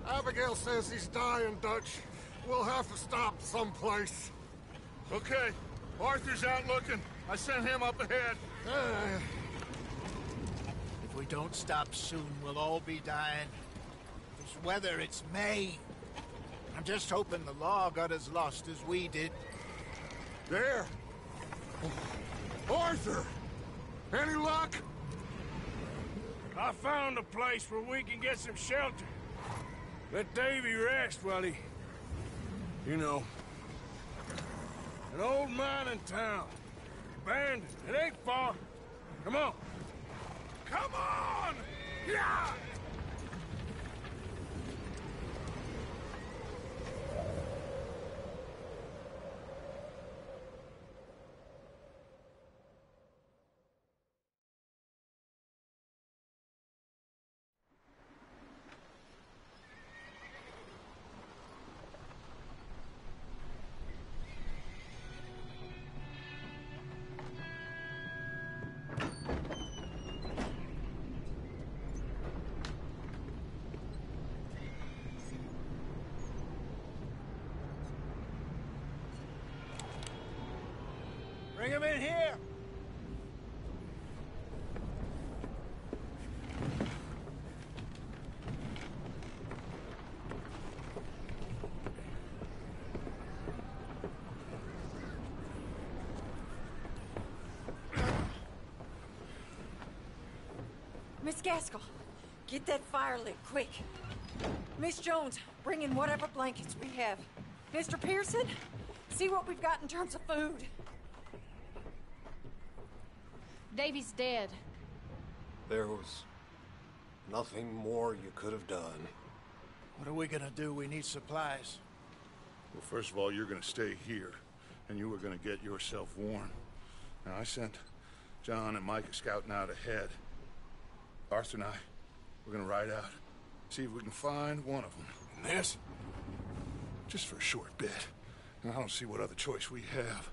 Abigail says he's dying, Dutch. We'll have to stop someplace. Okay. Arthur's out looking. I sent him up ahead. If we don't stop soon, we'll all be dying. This weather, it's May. I'm just hoping the law got as lost as we did. There! Arthur! Any luck? I found a place where we can get some shelter. Let Davy rest while he... You know. An old mining town. Abandoned. It ain't far. Come on. Come on! Yeah! Bring him in here! Miss Gaskell, get that fire lit, quick. Miss Jones, bring in whatever blankets we have. Mr. Pearson, see what we've got in terms of food. Davy's dead. There was nothing more you could have done. What are we gonna do? We need supplies. Well, first of all, you're gonna stay here, and you were gonna get yourself warm. Now, I sent John and Micah scouting out ahead. Arthur and I, we're gonna ride out, see if we can find one of them. And this? Just for a short bit. And I don't see what other choice we have.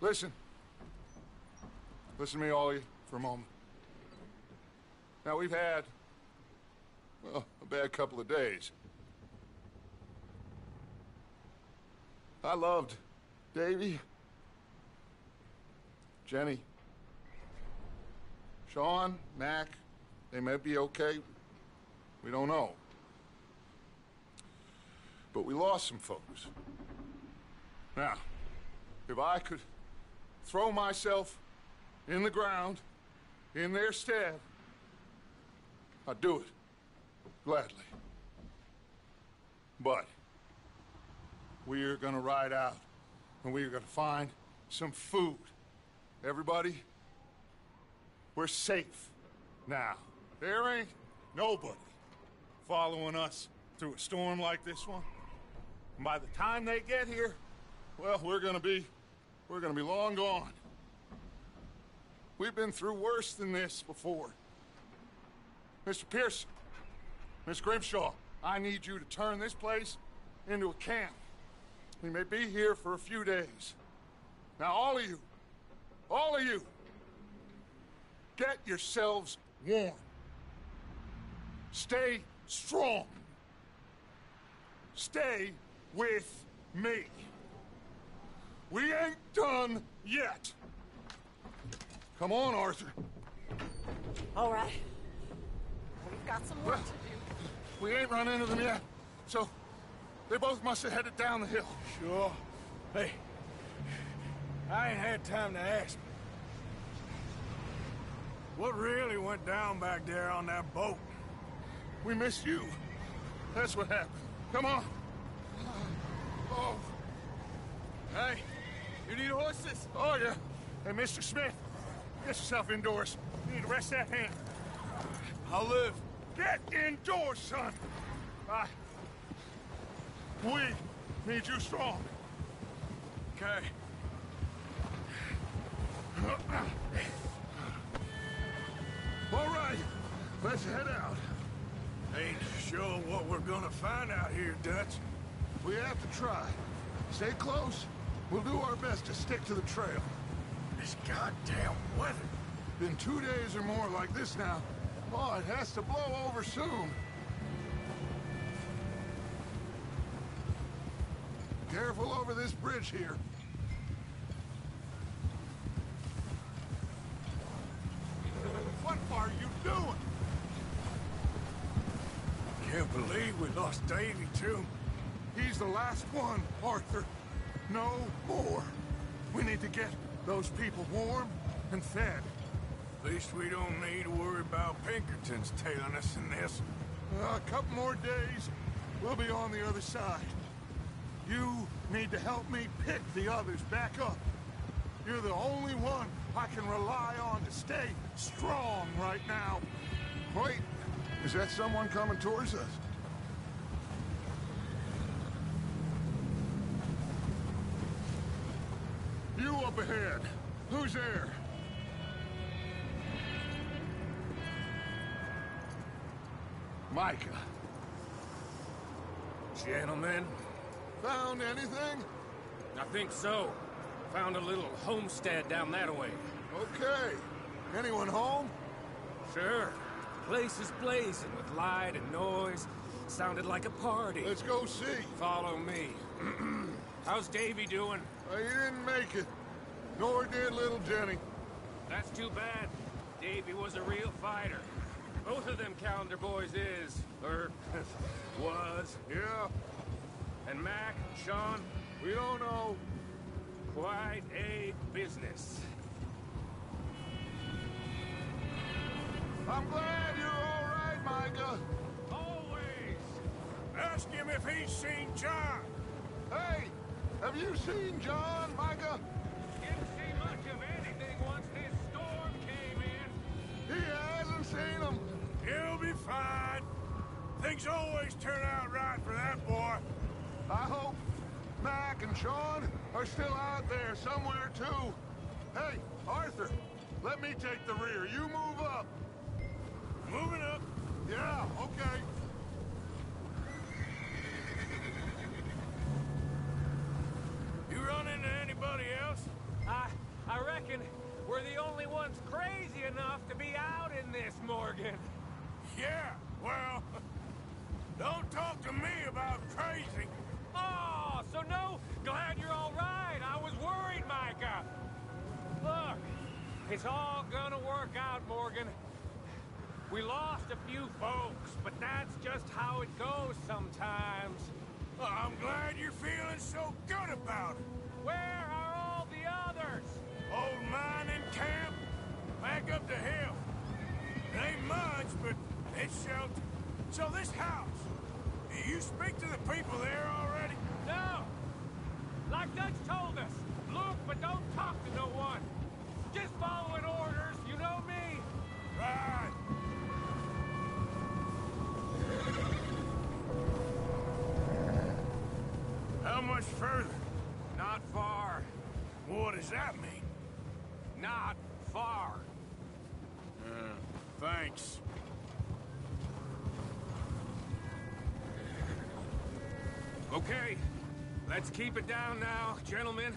Listen. Listen to me, all of you, for a moment. Now, we've had, well, a bad couple of days. I loved Davy, Jenny, Sean, Mac. They may be okay. We don't know. But we lost some folks. Now, if I could throw myself in the ground, in their stead, I'd do it, gladly. But we are gonna ride out, and we are gonna find some food. Everybody, we're safe now. There ain't nobody following us through a storm like this one. And by the time they get here, well, we're gonna be long gone. We've been through worse than this before. Mr. Pearson, Miss Grimshaw, I need you to turn this place into a camp. We may be here for a few days. Now, all of you, get yourselves warm. Stay strong. Stay with me. We ain't done yet. Come on, Arthur. All right. We've got some work to do. We ain't run into them yet, so they both must have headed down the hill. Sure. Hey, I ain't had time to ask. What really went down back there on that boat? We missed you. That's what happened. Come on. Oh. Hey, you need horses? Oh, yeah. Hey, Mr. Smith, get yourself indoors. You need to rest that hand. I'll live. Get indoors, son. We need you strong. Okay. All right, let's head out. Ain't sure what we're gonna find out here, Dutch. We have to try. Stay close. We'll do our best to stick to the trail. This goddamn weather. Been 2 days or more like this now. Oh, it has to blow over soon. Careful over this bridge here. What are you doing? Can't believe we lost Davy, too. He's the last one, Arthur. No more. We need to get those people warm and fed. At least we don't need to worry about Pinkertons tailing us in this. A couple more days, we'll be on the other side. You need to help me pick the others back up. You're the only one I can rely on to stay strong right now. Wait, is that someone coming towards us? You up ahead. Who's there? Micah. Gentlemen, Found anything? I think so. Found a little homestead down that way. Okay. Anyone home? Sure. Place is blazing with light and noise. Sounded like a party. Let's go see. Follow me. How's Davy doing? He didn't make it. Nor did little Jenny. That's too bad. Davy was a real fighter. Both of them calendar boys is, or was. Yeah, And Mac, Sean, we don't know. quite a business. I'm glad you're all right, Micah. Always. Ask him if he's seen John. Hey, have you seen John, Micah? Didn't see much of anything once this storm came in. He hasn't seen him. He'll be fine. Things always turn out right for that boy. I hope Mac and Sean are still out there somewhere, too. Hey, Arthur, let me take the rear. You move up. Moving up. Yeah, okay. You run into anybody else? I reckon we're the only ones crazy enough to be out in this, Morgan. Yeah, well, don't talk to me about crazy. Oh, so no? Glad you're all right. I was worried, Micah. Look, it's all gonna work out, Morgan. We lost a few folks, but that's just how it goes sometimes. Well, I'm glad you're feeling so good about it. Where are all the others? Old mining camp, back up the hill. It ain't much, but it's shelter. So this house, you you speak to the people there already? No! Like Dutch told us, look but don't talk to no one. Just following orders, you know me. Right. How much further? Not far. What does that mean? Not far. Thanks. Okay, let's keep it down now, gentlemen.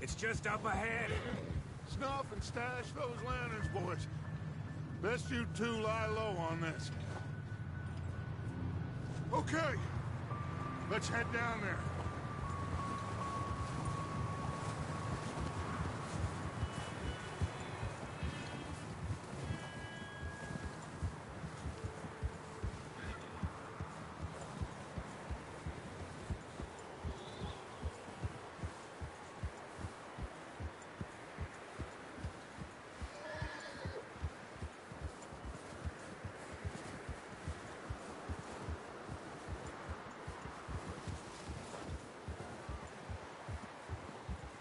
It's just up ahead. Snuff and stash those lanterns, boys. Best you two lie low on this. Okay, let's head down there.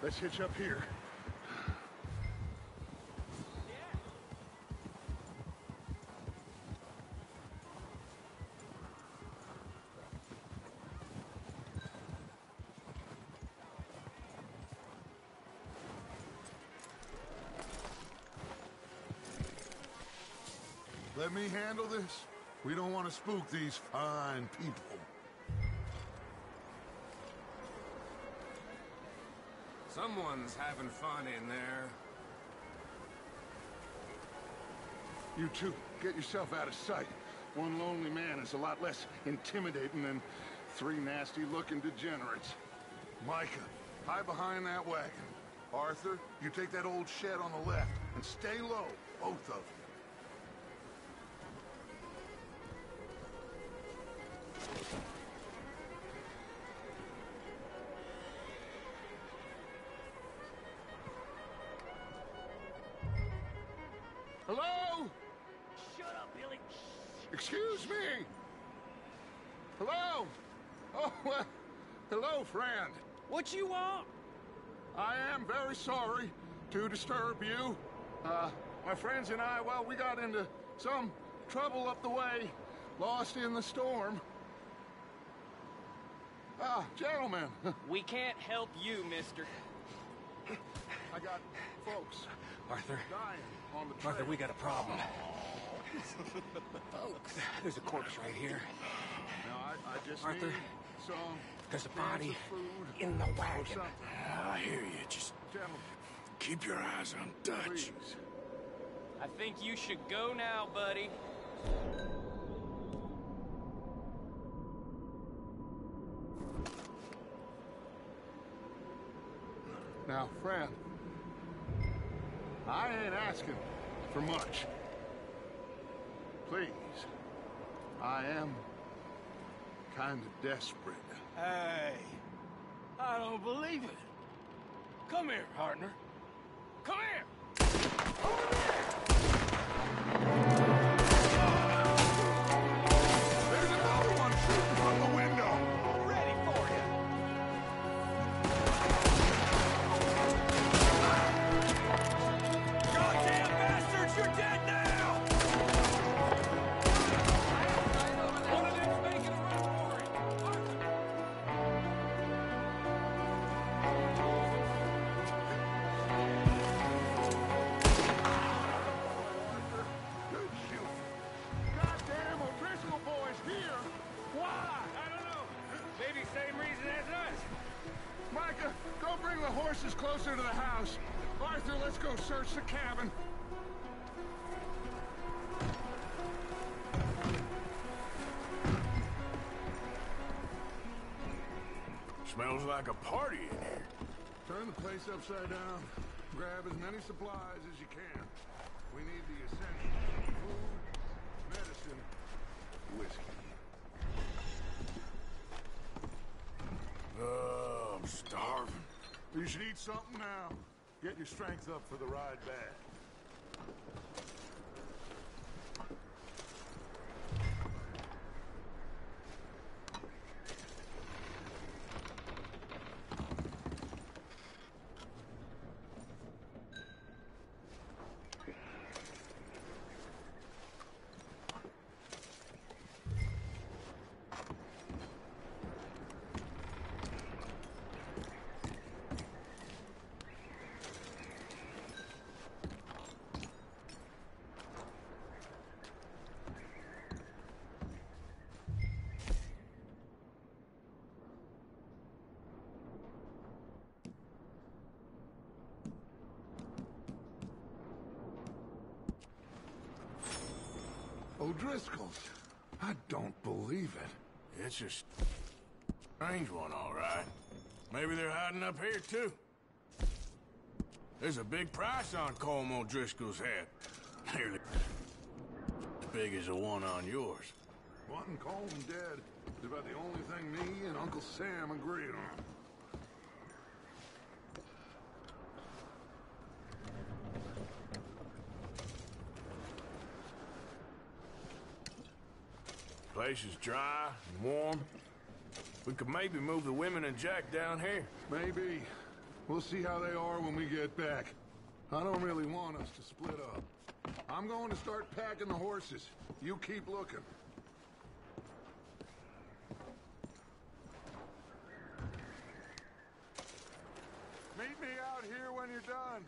Let's hitch up here. Let me handle this. We don't want to spook these fine people. Someone's having fun in there. You two, get yourself out of sight. One lonely man is a lot less intimidating than three nasty-looking degenerates. Micah, hide behind that wagon. Arthur, you take that old shed on the left, and stay low, both of you. Hello? Shut up, Billy. Excuse me? Hello? Oh, well, hello, friend. What you want? I am very sorry to disturb you. My friends and I, well, we got into some trouble up the way, lost in the storm. Gentlemen, We can't help you, mister. I got folks Arthur. dying on the trail. Arthur, we got a problem. Folks, there's a corpse right here. Now, I just Arthur, need some there's a cans body of food in the or wagon. something. I hear you. Just Gentlemen, keep your eyes on Dutch. please. I think you should go now, buddy. Now, friend, I ain't asking for much. Please, I am kind of desperate. Hey, I don't believe it. Come here, partner. Come here. There's another one shooting from the window. Ready for you. Goddamn bastards, you're dead now! One of them's making a run for it. Arthur. Good shoot. Goddamn O'Driscoll boys here. Why? I don't know. Maybe same reason as us. Micah, go bring the horses closer to the house. Arthur, let's go search the cabin. Smells like a party in here. Turn the place upside down. Grab as many supplies as you can. We need the essentials. Food, medicine, whiskey. Oh, I'm starving. You should eat something now. Get your strength up for the ride back. O'Driscoll's. I don't believe it. It's a strange one, all right. Maybe they're hiding up here, too. There's a big price on Colm O'Driscoll's head. Nearly as big as the one on yours. Wanting Colm dead is about the only thing me and Uncle Sam agree on. Place is dry and warm. We could maybe move the women and Jack down here. Maybe. We'll see how they are when we get back. I don't really want us to split up. I'm going to start packing the horses. You keep looking. Meet me out here when you're done.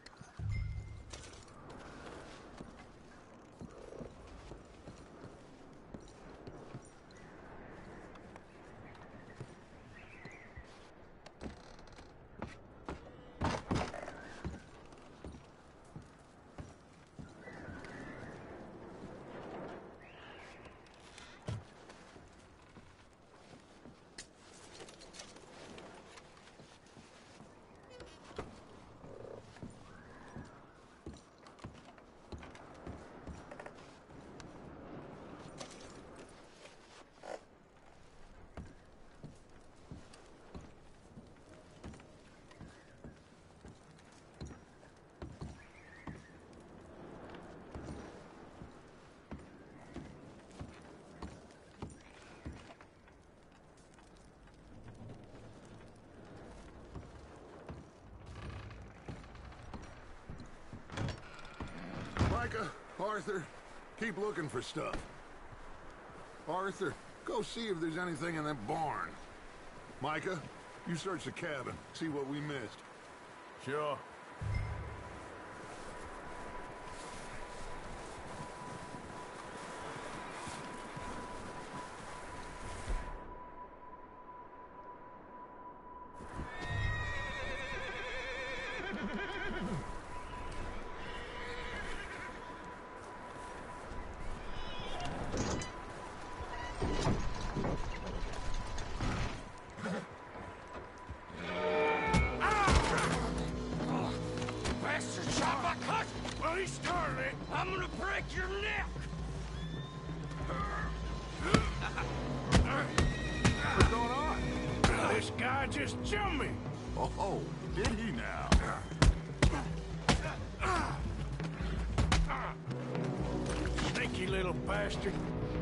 Micah, Arthur, keep looking for stuff. Arthur, go see if there's anything in that barn. Micah, you search the cabin, see what we missed. Sure. I'm gonna break your neck! What's going on? This guy just jumped me! Oh, did he now? Sneaky little bastard.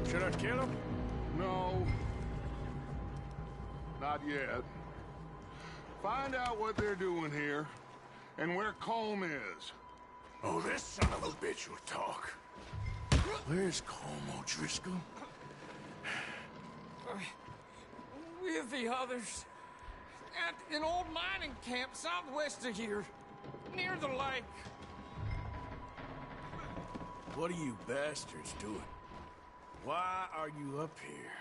Should I kill him? No. Not yet. Find out what they're doing here, and where Colm is. Oh, this son of a bitch will talk. Where's Colm O'Driscoll? With the others. At an old mining camp southwest of here. Near the lake. What are you bastards doing? Why are you up here?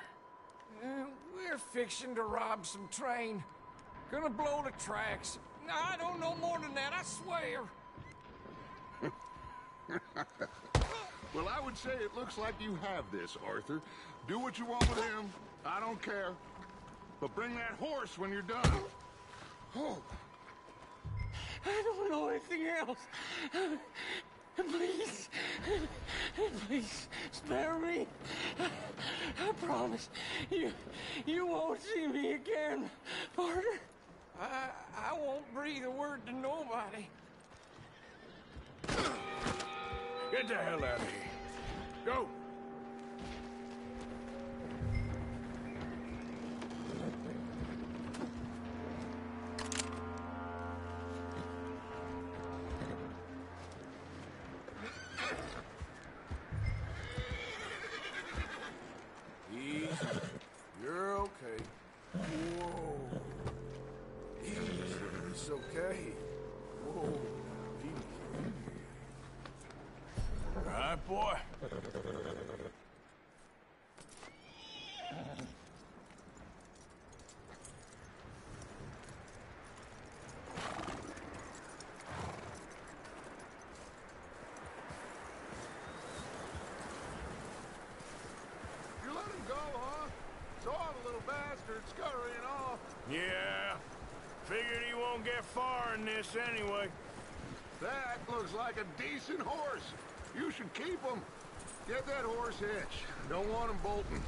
We're fixing to rob some train. Gonna blow the tracks. I don't know more than that, I swear. Well, I would say it looks like you have this, Arthur. Do what you want with him. I don't care. But bring that horse when you're done. Oh. I don't know anything else. Please. Please, spare me. I promise. You won't see me again, partner. I won't breathe a word to nobody. Get the hell out of here. Go! Easy. You're okay. Whoa. Easy. It's okay. Whoa. Easy. All right, boy. bastard scurrying off. Yeah. Figured he won't get far in this anyway. That looks like a decent horse. You should keep him. Get that horse hitched. Don't want him bolting.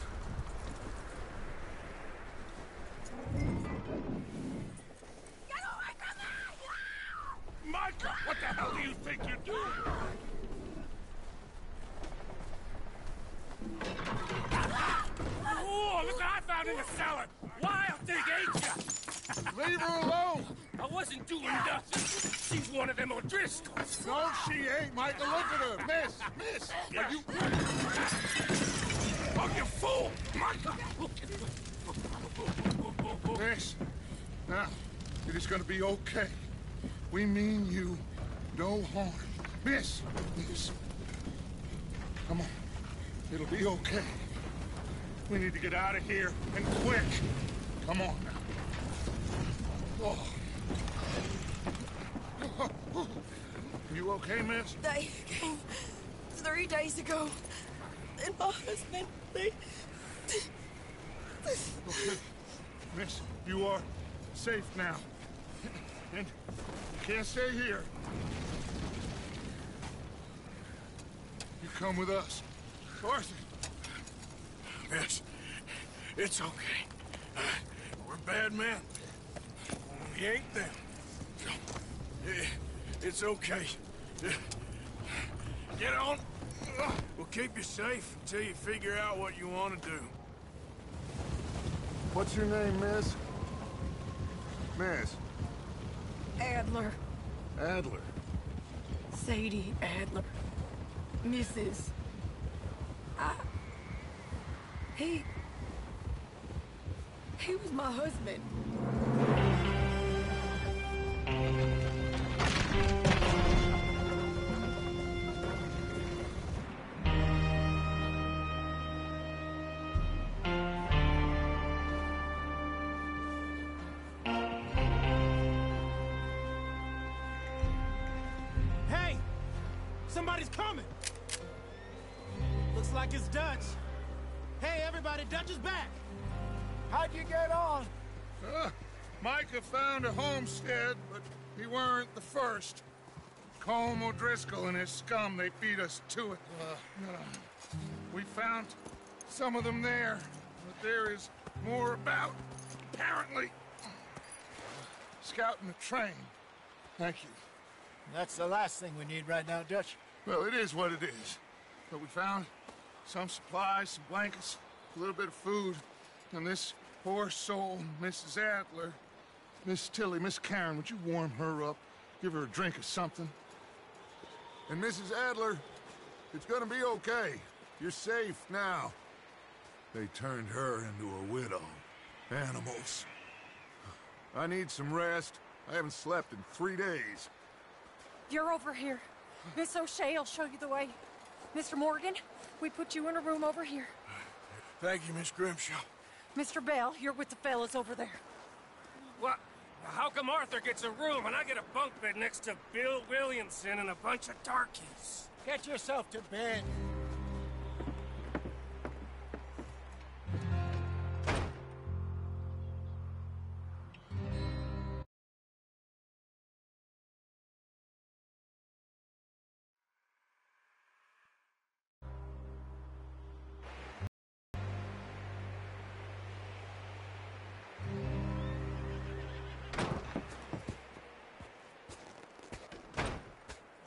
Get away from me! Micah, what the hell do you think you're doing? Oh, look what I found in the cellar! Wild thing, ain't ya? Leave her alone! I wasn't doing nothing. She's one of them O'Driscolls. No, she ain't, Micah. Look at her. Miss, are you... Oh, you fool! Micah! Miss, now, it is gonna be okay. We mean you no harm. Miss. Come on. It'll be okay. We need to get out of here, and quick. Come on now. Oh. You okay, miss? They came 3 days ago. And my husband, they... Okay. Miss, you are safe now. And you can't stay here. You come with us. Arthur. Miss, it's okay. We're bad men. We ain't them. It's okay. Get on. We'll keep you safe until you figure out what you want to do. What's your name, miss? Miss. Adler. Adler. Sadie Adler. Mrs. He was my husband. Hey! Somebody's coming! Looks like it's Dutch. Hey, everybody, Dutch is back! How'd you get on? Micah found a homestead, but he weren't the first. Colm O'Driscoll and his scum, they beat us to it. We found some of them there, but there is more about, apparently. Scouting the train. Thank you. That's the last thing we need right now, Dutch. Well, it is what it is. But we found some supplies, some blankets, a little bit of food, and this poor soul, Mrs. Adler, Miss Tilly, Miss Karen, would you warm her up? Give her a drink or something? And Mrs. Adler, it's gonna be okay. You're safe now. They turned her into a widow. Animals. I need some rest. I haven't slept in 3 days. You're over here. Miss O'Shea will show you the way. Mr. Morgan, we put you in a room over here. Thank you, Miss Grimshaw. Mr. Bell, you're with the fellas over there. What? How come Arthur gets a room and I get a bunk bed next to Bill Williamson and a bunch of darkies? Get yourself to bed.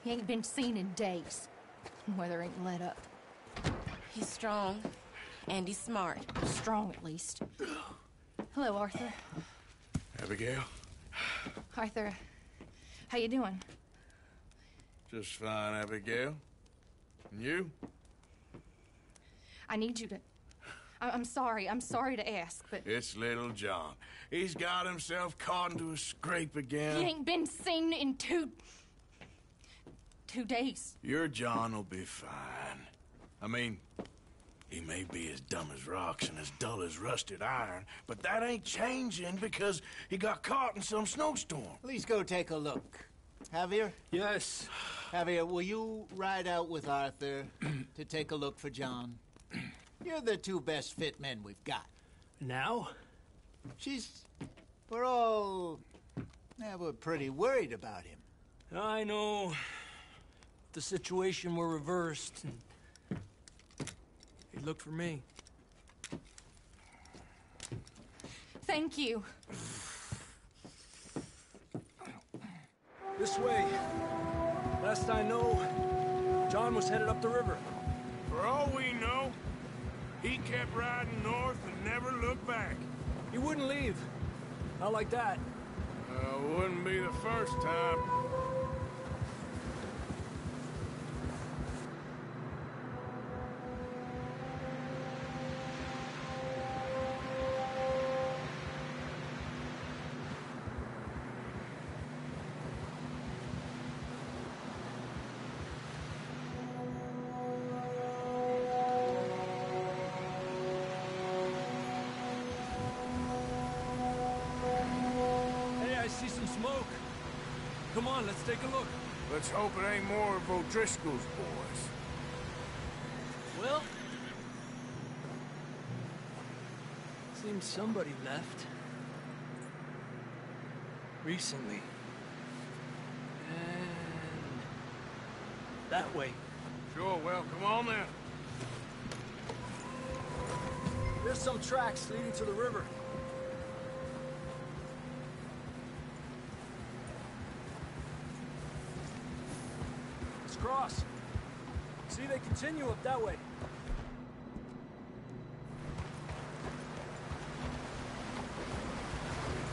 He ain't been seen in days. Weather ain't let up. He's strong. And he's smart. Strong, at least. Hello, Arthur. Abigail? Arthur, how you doing? Just fine, Abigail. And you? I need you to... I'm sorry to ask, but... It's little John. He's got himself caught into a scrape again. He ain't been seen in 2 days. Your John will be fine. I mean, he may be as dumb as rocks and as dull as rusted iron, but that ain't changing because he got caught in some snowstorm. Please go take a look. Javier? Yes. Javier, will you ride out with Arthur to take a look for John? You're the 2 best fit men we've got. Now? We're pretty worried about him. I know. If the situation were reversed, and he'd look for me. Thank you. This way. Last I know, John was headed up the river. For all we know, he kept riding north and never looked back. He wouldn't leave. Not like that. Wouldn't be the first time. Smoke. Come on, let's take a look. Let's hope it ain't more of O'Driscoll's boys. Well, seems somebody left. Recently. And that way. Sure, well, come on then. There's some tracks leading to the river. Cross. See, they continue up that way.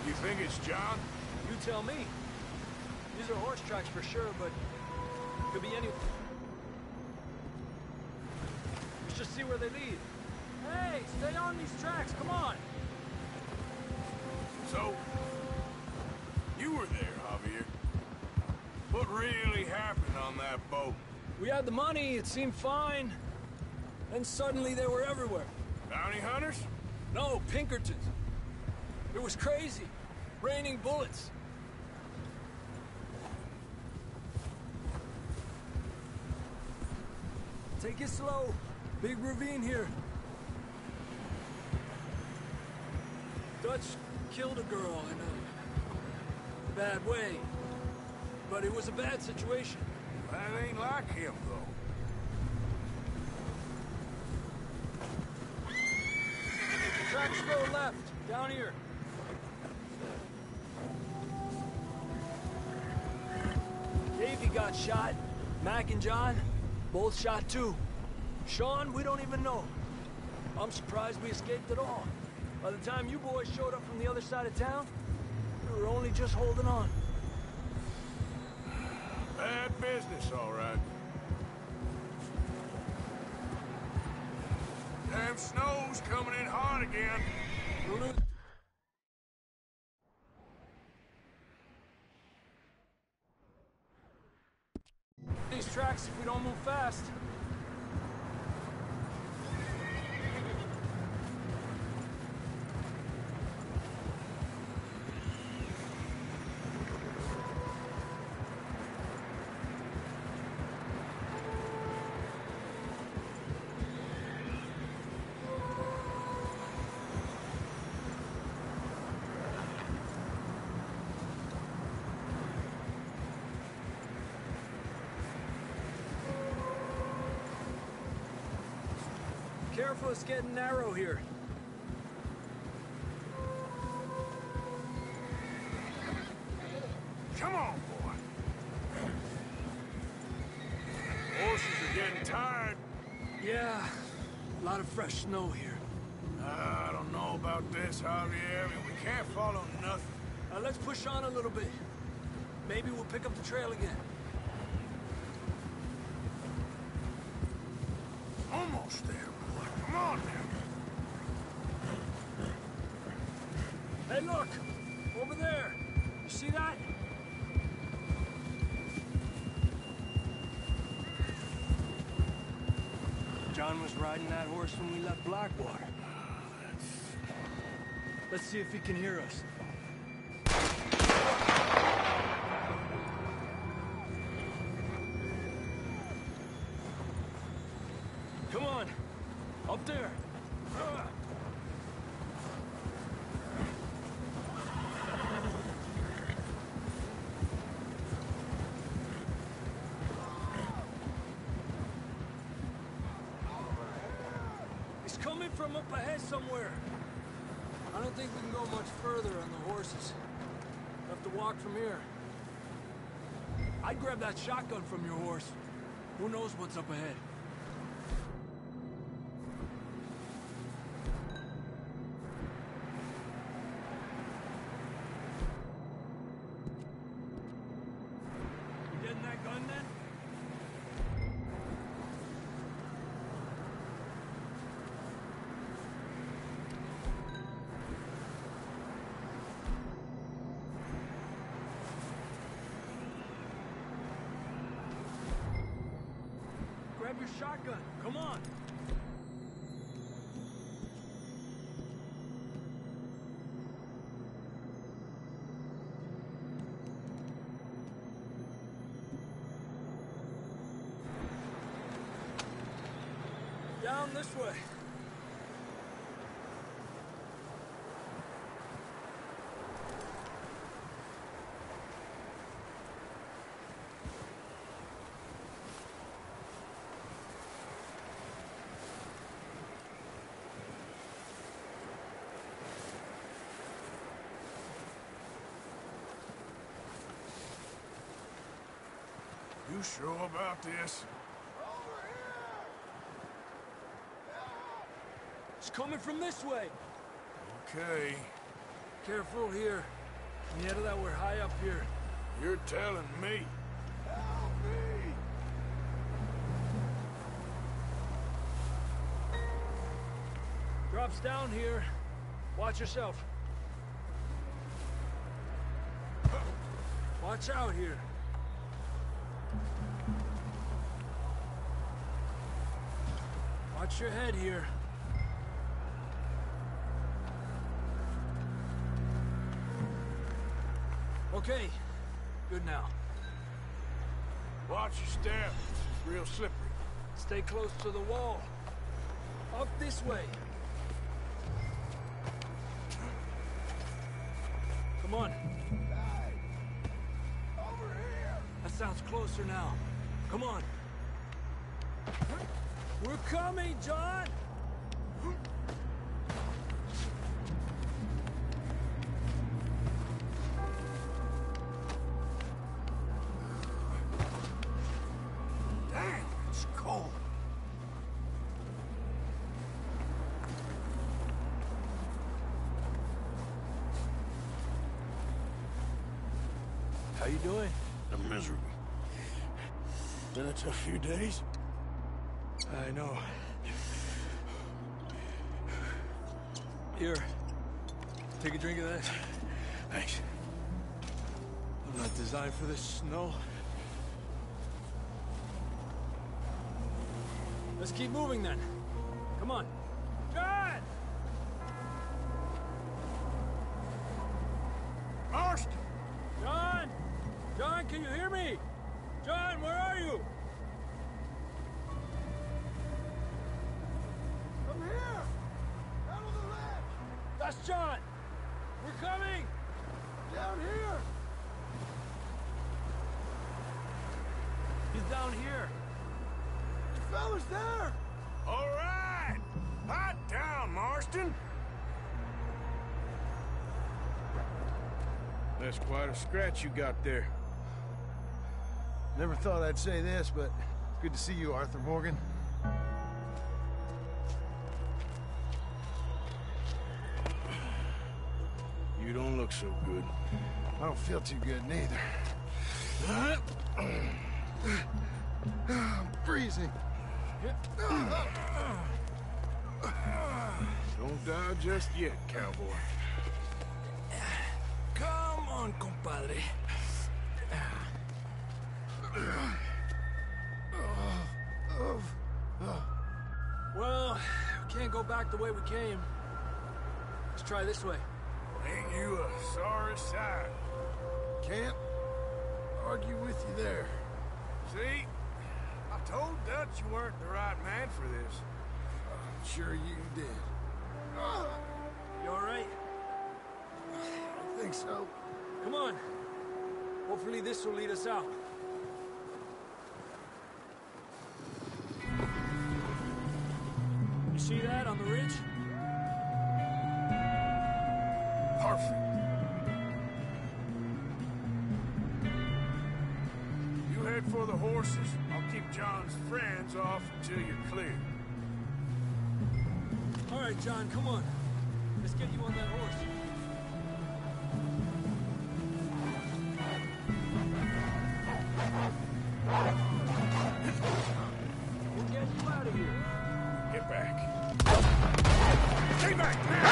You think it's John? You tell me. These are horse tracks for sure, but could be any. Let's just see where they lead. Hey, stay on these tracks, come on! So, you were there, Javier. What really happened on that boat? We had the money, it seemed fine. Then suddenly they were everywhere. Bounty hunters? No, Pinkertons. It was crazy. Raining bullets. Take it slow. Big ravine here. Dutch killed a girl in a bad way. But it was a bad situation. That ain't like him, though. The tracks go left, down here. Davey got shot. Mac and John, both shot too. Sean, we don't even know. I'm surprised we escaped at all. By the time you boys showed up from the other side of town, we were only just holding on. Bad business, all right. Damn snow's coming in hard again. These tracks if we don't move fast. Careful, it's getting narrow here. Come on, boy. Horses are getting tired. Yeah, a lot of fresh snow here. I don't know about this, Javier. I mean, we can't follow nothing. Let's push on a little bit. Maybe we'll pick up the trail again. Almost there, boy. Come on now. Hey, look! Over there! You see that? John was riding that horse when we left Blackwater. Let's see if he can hear us. Come on! Up there! coming from up ahead somewhere. I don't think we can go much further on the horses. We'll have to walk from here. I'd grab that shotgun from your horse. Who knows what's up ahead? You getting that gun then? Grab your shotgun. Come on. Down this way. You sure about this? It's coming from this way. Okay. Careful here. Mierda, we're high up here. You're telling me. Help me! Drops down here. Watch yourself. Watch out here. Watch your head here. Okay, good now. Watch your step. It's real slippery. Stay close to the wall. Up this way. Come on. Over here! That sounds closer now. Come on. We're coming, John! Damn, it's cold. How you doing? I'm miserable. Been a tough few days. I know. Here. Take a drink of that. Thanks. I'm not designed for this snow. Let's keep moving then. Come on. John! Marston! John! John, can you hear me? John, where are you? I'm here! Down on the ledge! That's John! We're coming! Down here! He's down here. The fella's there! All right! Hot down, Marston! That's quite a scratch you got there. Never thought I'd say this, but it's good to see you, Arthur Morgan. You don't look so good. I don't feel too good, neither. I'm freezing. Don't die just yet, cowboy. Come on, compadre. Well, we can't go back the way we came. Let's try this way. Ain't you a sorry sight? Can't argue with you there. See? I told Dutch you weren't the right man for this. Sure you did. You all right? I think so. Come on. Hopefully this will lead us out. You see that on the ridge? Perfect. You head for the horses. I'll keep John's friends off until you're clear. All right, John, come on. Let's get you on that horse. We'll get you out of here. Get back. Stay back now!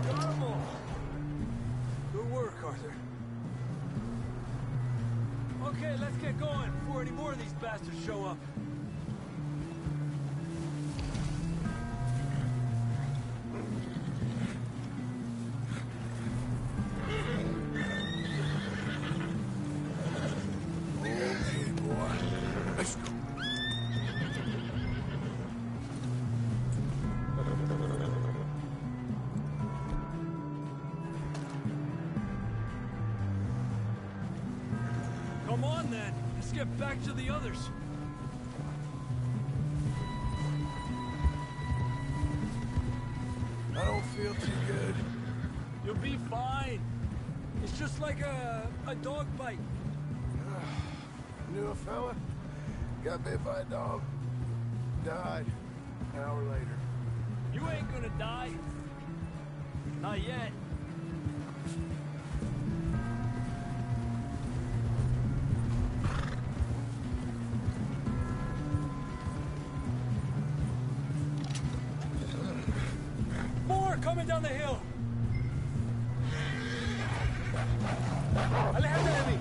Got 'em all. Good work, Arthur. Okay, let's get going before any more of these bastards show up. Okay, boy. Let's go. Come on, then. Let's get back to the others. I don't feel too good. You'll be fine. It's just like a dog bite. Knew a fella, got bit by a dog, died an hour later. You ain't gonna die. Not yet. More coming down the hill. Alejandro de mí.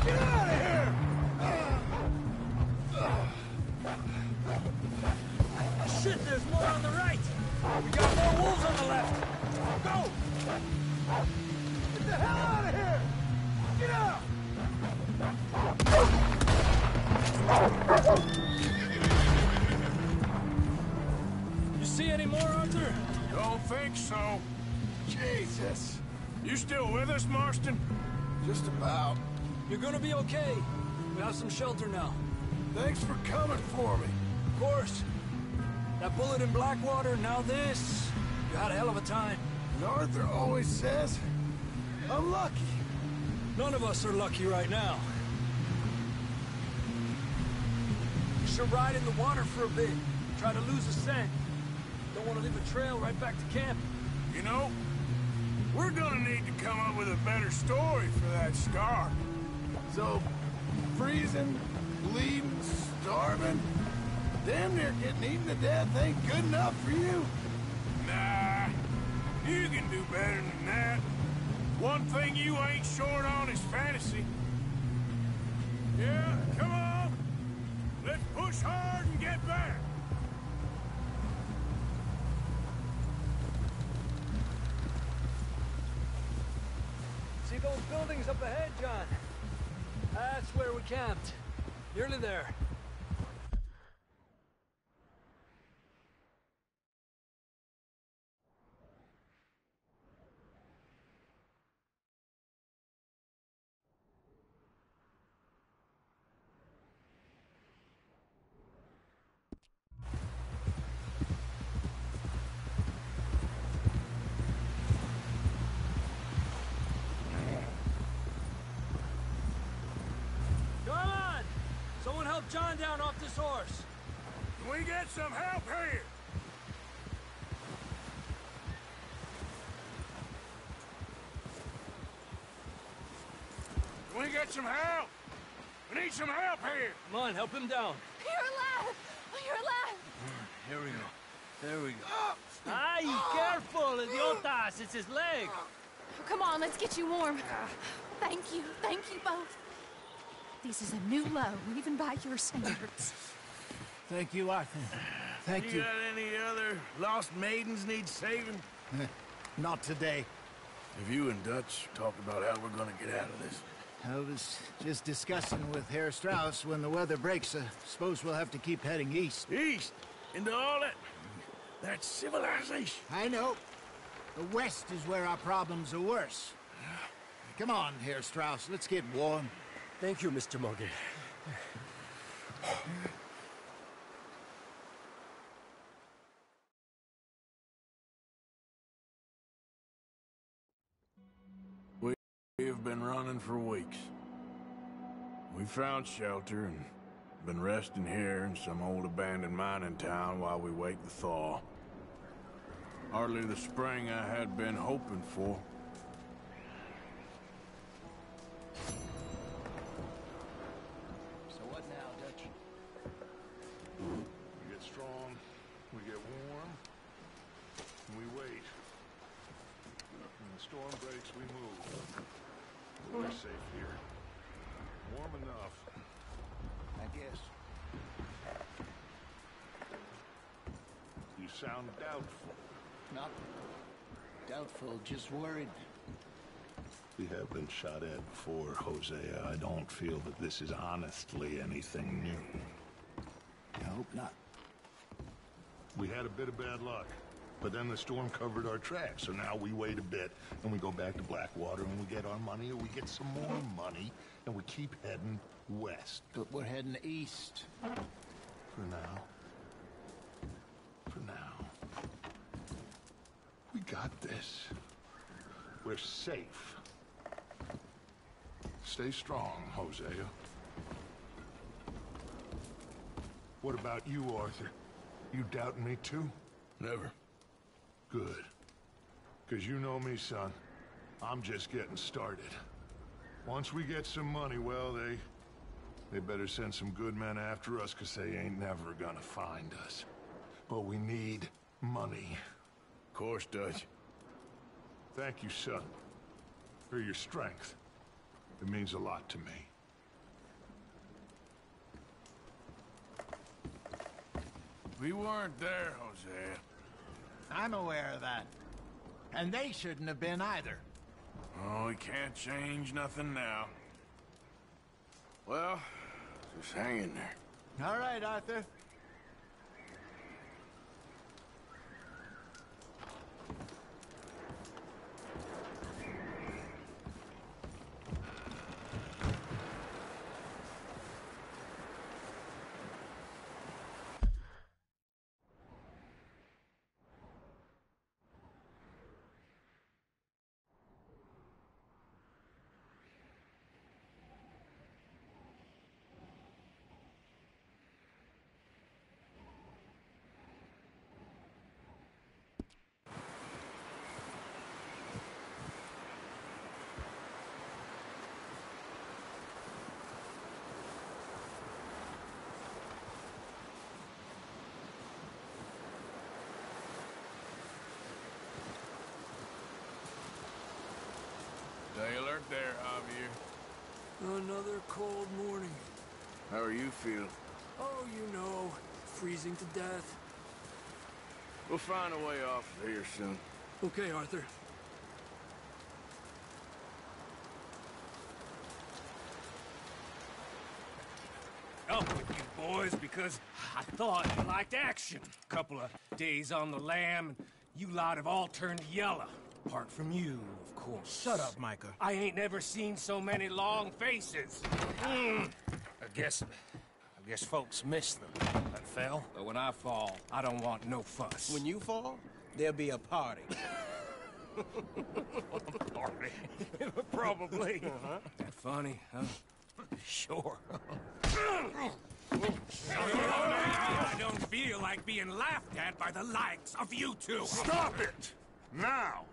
Get out of here! Shit, there's more on the right. We got more wolves on the left. Go! Get the hell out of here! Get out! You see any more, Arthur? Don't think so. Jesus! You still with us, Marston? Just about. You're gonna be okay. We have some shelter now. Thanks for coming for me. Of course. That bullet in Blackwater, now this. You had a hell of a time. And Arthur always says, I'm lucky. None of us are lucky right now. You should ride in the water for a bit. Try to lose a scent. Don't want to leave a trail right back to camp. You know, we're gonna need to come up with a better story for that scar. So, freezing, bleeding, starving, damn near getting eaten to death ain't good enough for you. Nah, you can do better than that. One thing you ain't short on is fantasy. Yeah, come on. Let's push hard and get back. See those buildings up ahead, John? That's where we camped. Nearly there. John down off this horse. Can we get some help here? Can we get some help? We need some help here. Come on, help him down. You're alive! You're alive! Here we go. There we go. Ay, careful, idiotas. It's his leg. Come on, let's get you warm. Thank you both. This is a new low, even by your standards. Thank you, Arthur. Thank you. You got any other lost maidens need saving? Not today. Have you and Dutch talked about how we're gonna get out of this? I was just discussing with Herr Strauss when the weather breaks. I suppose we'll have to keep heading east. East? Into all that civilization? I know. The west is where our problems are worse. Come on here, Strauss. Let's get warm. Thank you, Mr. Morgan. We've been running for weeks. We found shelter and been resting here in some old abandoned mining town while we wait the thaw. Hardly the spring I had been hoping for. So what now, Dutch? We get strong, we get warm, and we wait. When the storm breaks, we move. We're safe here. Warm enough. I guess. You sound doubtful. Not doubtful, just worried. We have been shot at before, Hosea. I don't feel that this is honestly anything new. I hope not. We had a bit of bad luck, but then the storm covered our tracks, so now we wait a bit, and we go back to Blackwater, and we get our money, or we get some more money, and we keep heading west. But we're heading east. For now. For now. We got this. We're safe. Stay strong, Hosea. What about you, Arthur? You doubting me too? Never. Good. Because you know me, son. I'm just getting started. Once we get some money, well, they better send some good men after us, because they ain't never gonna find us. But we need money. Of course, Dutch. Thank you, son, for your strength. It means a lot to me. We weren't there, Hosea. I'm aware of that. And they shouldn't have been either. Oh, we can't change nothing now. Well, just hang in there. All right, Arthur. Stay alert there, Javier. Another cold morning. How are you feeling? Oh, you know, freezing to death. We'll find a way off of here soon. Okay, Arthur. Up with you boys because I thought you liked action. Couple of days on the lam, and you lot have all turned yellow. Apart from you, of course. Shut up, Micah. I ain't never seen so many long faces. I guess folks miss them. That fell. But when I fall, I don't want no fuss. When you fall, there'll be a party. Party. Probably. That funny, huh? Sure. I don't feel like being laughed at by the likes of you two. Stop it! Now!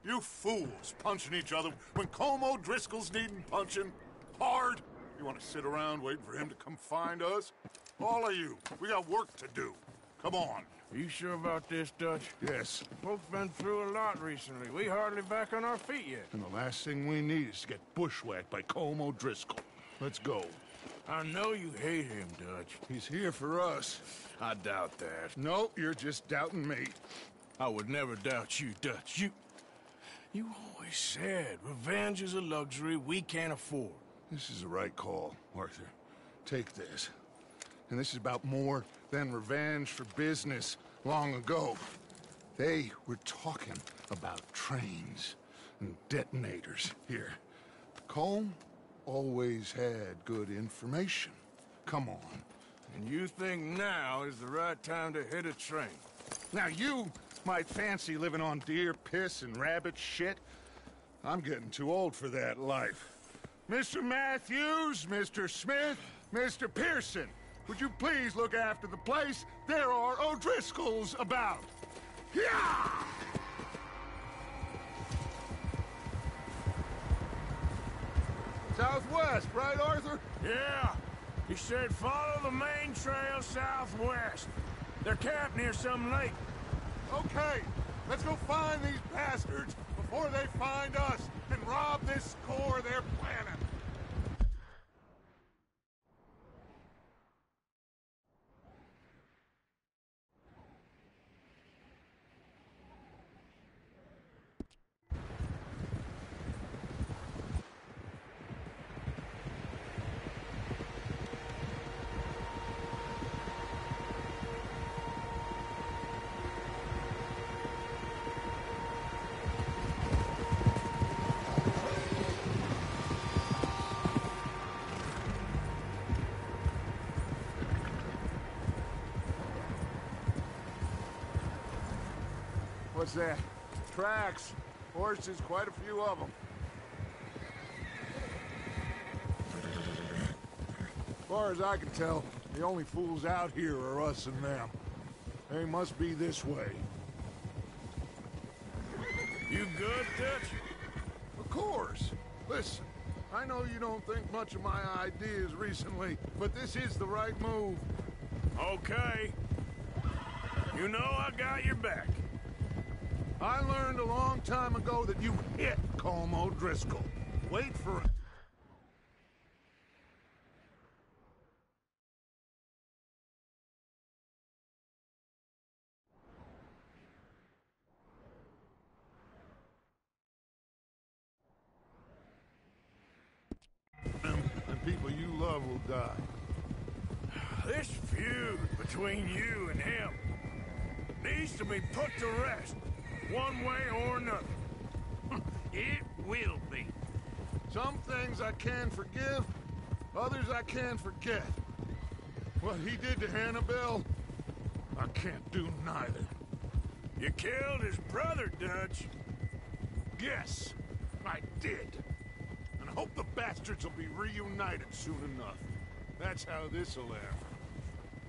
You fools punching each other when Colm O'Driscoll's needing punching hard. You want to sit around waiting for him to come find us? All of you, we got work to do. Come on. Are you sure about this, Dutch? Yes. Folks been through a lot recently. We hardly back on our feet yet. And the last thing we need is to get bushwhacked by Colm O'Driscoll. Let's go. I know you hate him, Dutch. He's here for us. I doubt that. No, you're just doubting me. I would never doubt you, Dutch. You always said revenge is a luxury we can't afford. This is the right call, Arthur. Take this. And this is about more than revenge for business long ago. They were talking about trains and detonators. Here, Colm always had good information. Come on. And you think now is the right time to hit a train? Now you might fancy living on deer piss and rabbit shit. I'm getting too old for that life. Mr. Matthews, Mr. Smith, Mr. Pearson, would you please look after the place? There are O'Driscolls about. Yeah! Southwest, right, Arthur? Yeah. He said follow the main trail southwest. They're camped near some lake. Okay, let's go find these bastards before they find us and rob this score they're planning. What's that? Tracks. Horses, quite a few of them. As far as I can tell, the only fools out here are us and them. They must be this way. You good, Dutch? Of course. Listen, I know you don't think much of my ideas recently, but this is the right move. Okay. You know I got your back. I learned a long time ago that you hit Colm O'Driscoll. Wait for it. And people you love will die. This feud between you and him needs to be put to rest, one way or another. It will be. Some things I can forgive, others I can't forget. What he did to Annabelle, I can't do neither. You killed his brother, Dutch. Yes, I did. And I hope the bastards will be reunited soon enough. That's how this'll end.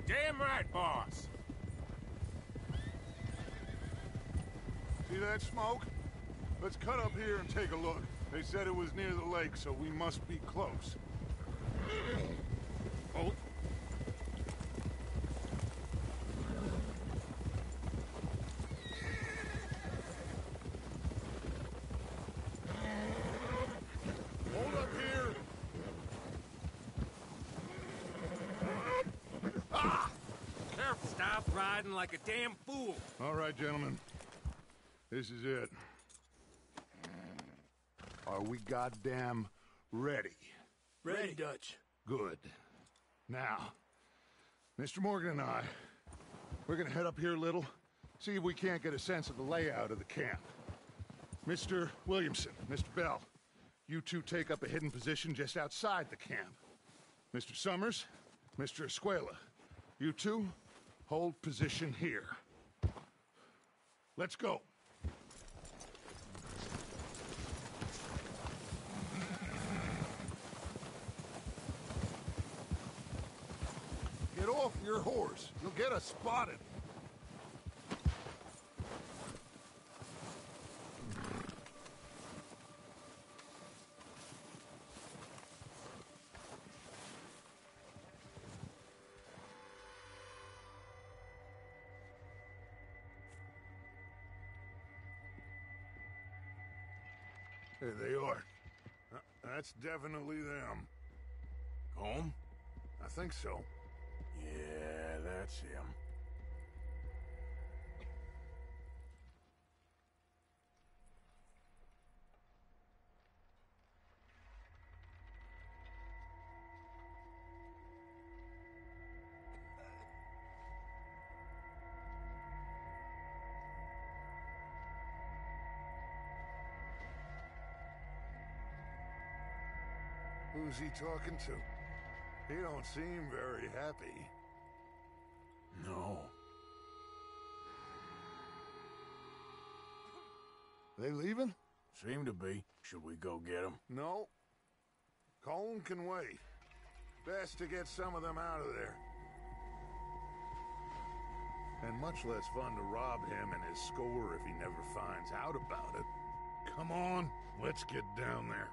Damn right, boss. See that smoke? Let's cut up here and take a look. They said it was near the lake, so we must be close. Oh. Hold up here. Ah! Careful. Stop riding like a damn fool. All right, gentlemen. This is it. Are we goddamn ready? Ready, Dutch. Good. Now, Mr. Morgan and I, we're gonna head up here a little, see if we can't get a sense of the layout of the camp. Mr. Williamson, Mr. Bell, you two take up a hidden position just outside the camp. Mr. Summers, Mr. Escuela, you two hold position here. Let's go. Get off your horse. You'll get us spotted. There they are. That's definitely them. Home? I think so. Yeah, that's him. Who's he talking to? He don't seem very happy. No. They leaving? Seem to be. Should we go get them? No. Colm can wait. Best to get some of them out of there. And much less fun to rob him and his score if he never finds out about it. Come on, let's get down there.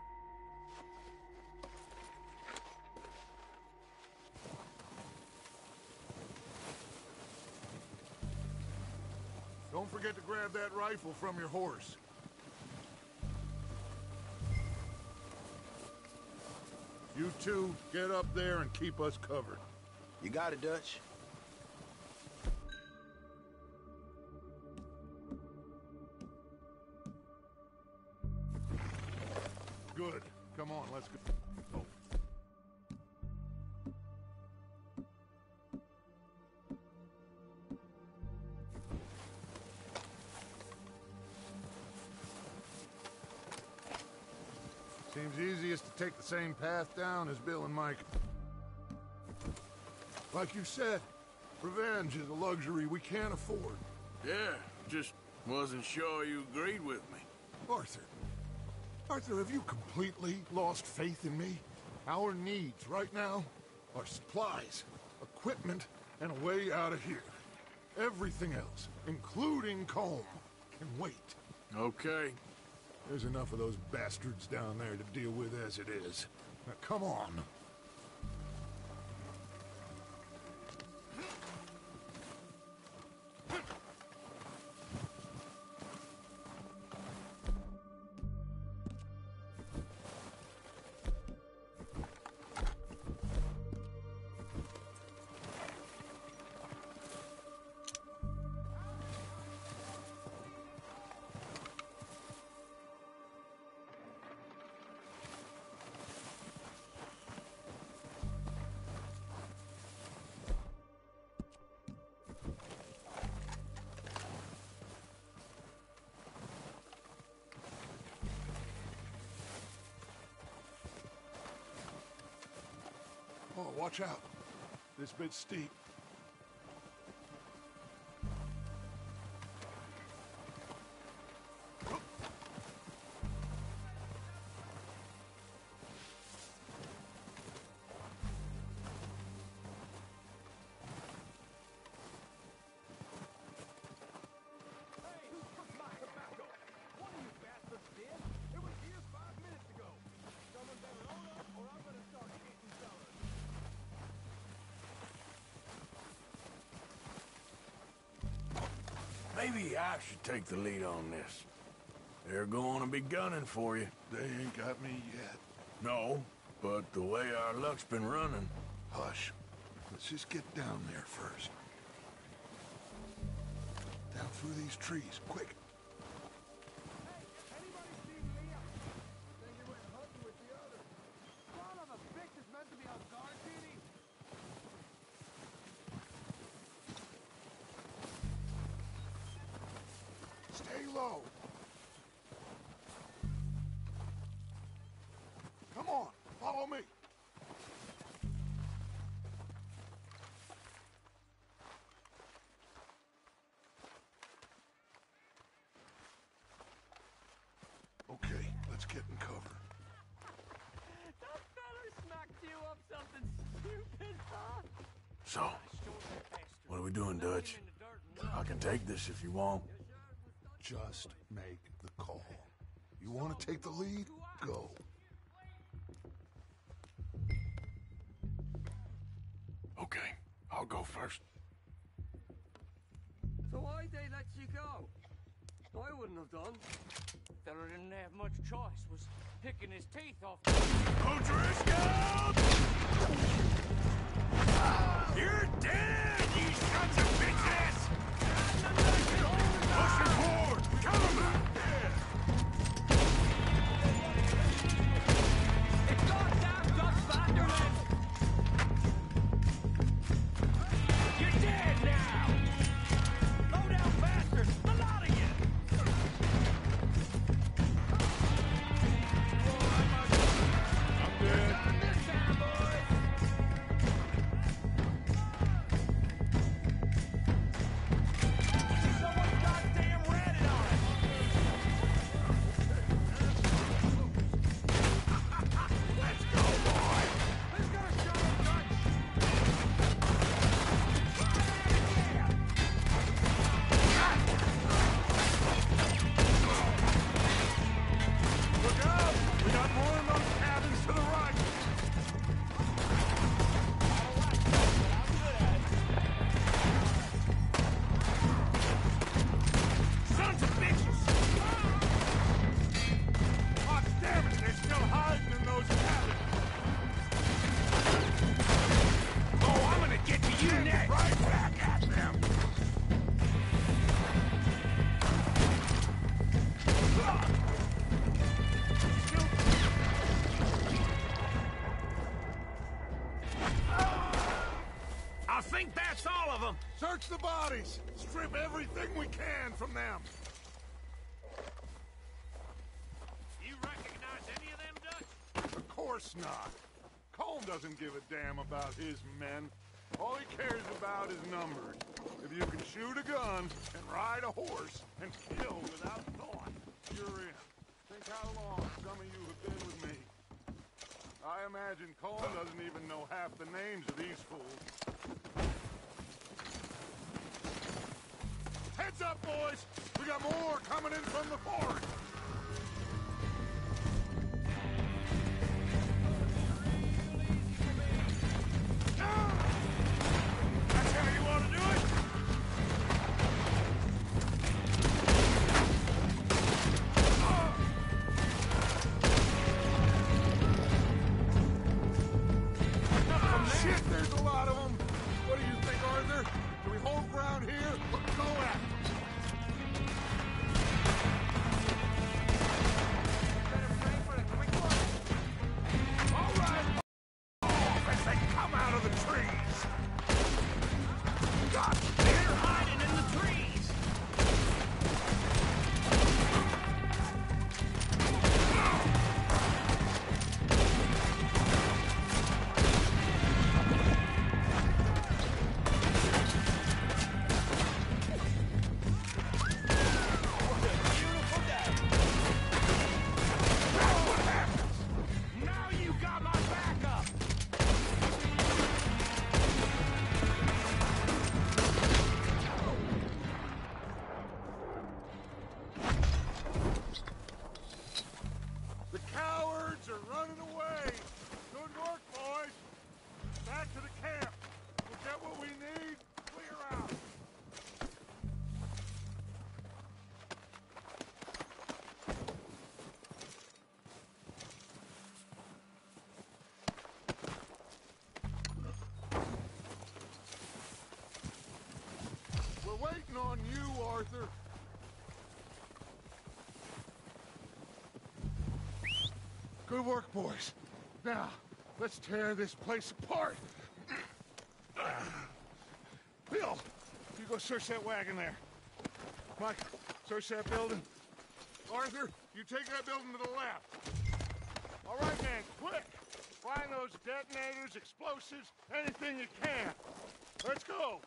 Don't forget to grab that rifle from your horse. You two, get up there and keep us covered. You got it, Dutch. Good. Come on, let's go. Oh. Seems easiest to take the same path down as Bill and Mike. Like you said, revenge is a luxury we can't afford. Yeah, just wasn't sure you agreed with me. Arthur, have you completely lost faith in me? Our needs right now are supplies, equipment, and a way out of here. Everything else, including Colm, can wait. Okay. There's enough of those bastards down there to deal with as it is. Now, come on. Oh, watch out. This bit's steep. Maybe I should take the lead on this. They're going to be gunning for you. They ain't got me yet. No, but the way our luck's been running... Hush. Let's just get down there first. Down through these trees, quick. Stay low. Come on, follow me. Okay, let's get in cover. That feller smacked you up something stupid, huh? So, what are we doing, Dutch? I can take this if you want. Just make the call. You want to take the lead? Go. Okay, I'll go first. So why'd they let you go? I wouldn't have done. Feller didn't have much choice, was picking his teeth off. O'Driscoll! You're dead, you sons of bitches! Push your board! Come on! It's goddamn Dutch Vanderland! You're dead now! Go down faster! A lot of you! I'm dead. think that's all of them? Search the bodies! Strip everything we can from them! You recognize any of them, Dutch? Of course not. Colm doesn't give a damn about his men. All he cares about is numbers. If you can shoot a gun and ride a horse and kill without thought, you're in. Think how long some of you have been with me. I imagine Colm doesn't even know half the names of these fools. Heads up, boys! We got more coming in from the forest! That's how you want to do it? Shit, there's a lot of them! What do you think, Arthur? Do we hold ground here or go at it? All right! As they come out of the trees! God, they're hiding in the trees! That's what happens! Now you got my backup! The cowards are running away! Good work, boys! Back to the camp! We'll get what we need, clear out! We're waiting on you, Arthur. Good work, boys. Now, let's tear this place apart. Bill, you go search that wagon there. Mike, search that building. Arthur, you take that building to the left. All right, man, quick. Find those detonators, explosives, anything you can. Let's go.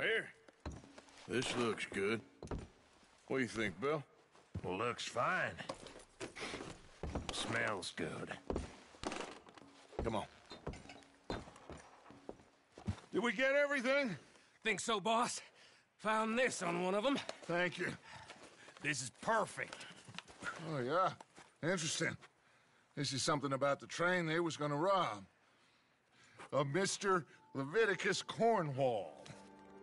Here. This looks good. What do you think, Bill? Looks fine. Smells good. Come on. Did we get everything? Think so, boss? Found this on one of them. Thank you. This is perfect. Oh, yeah? Interesting. This is something about the train they was gonna rob. A Mr. Leviticus Cornwall.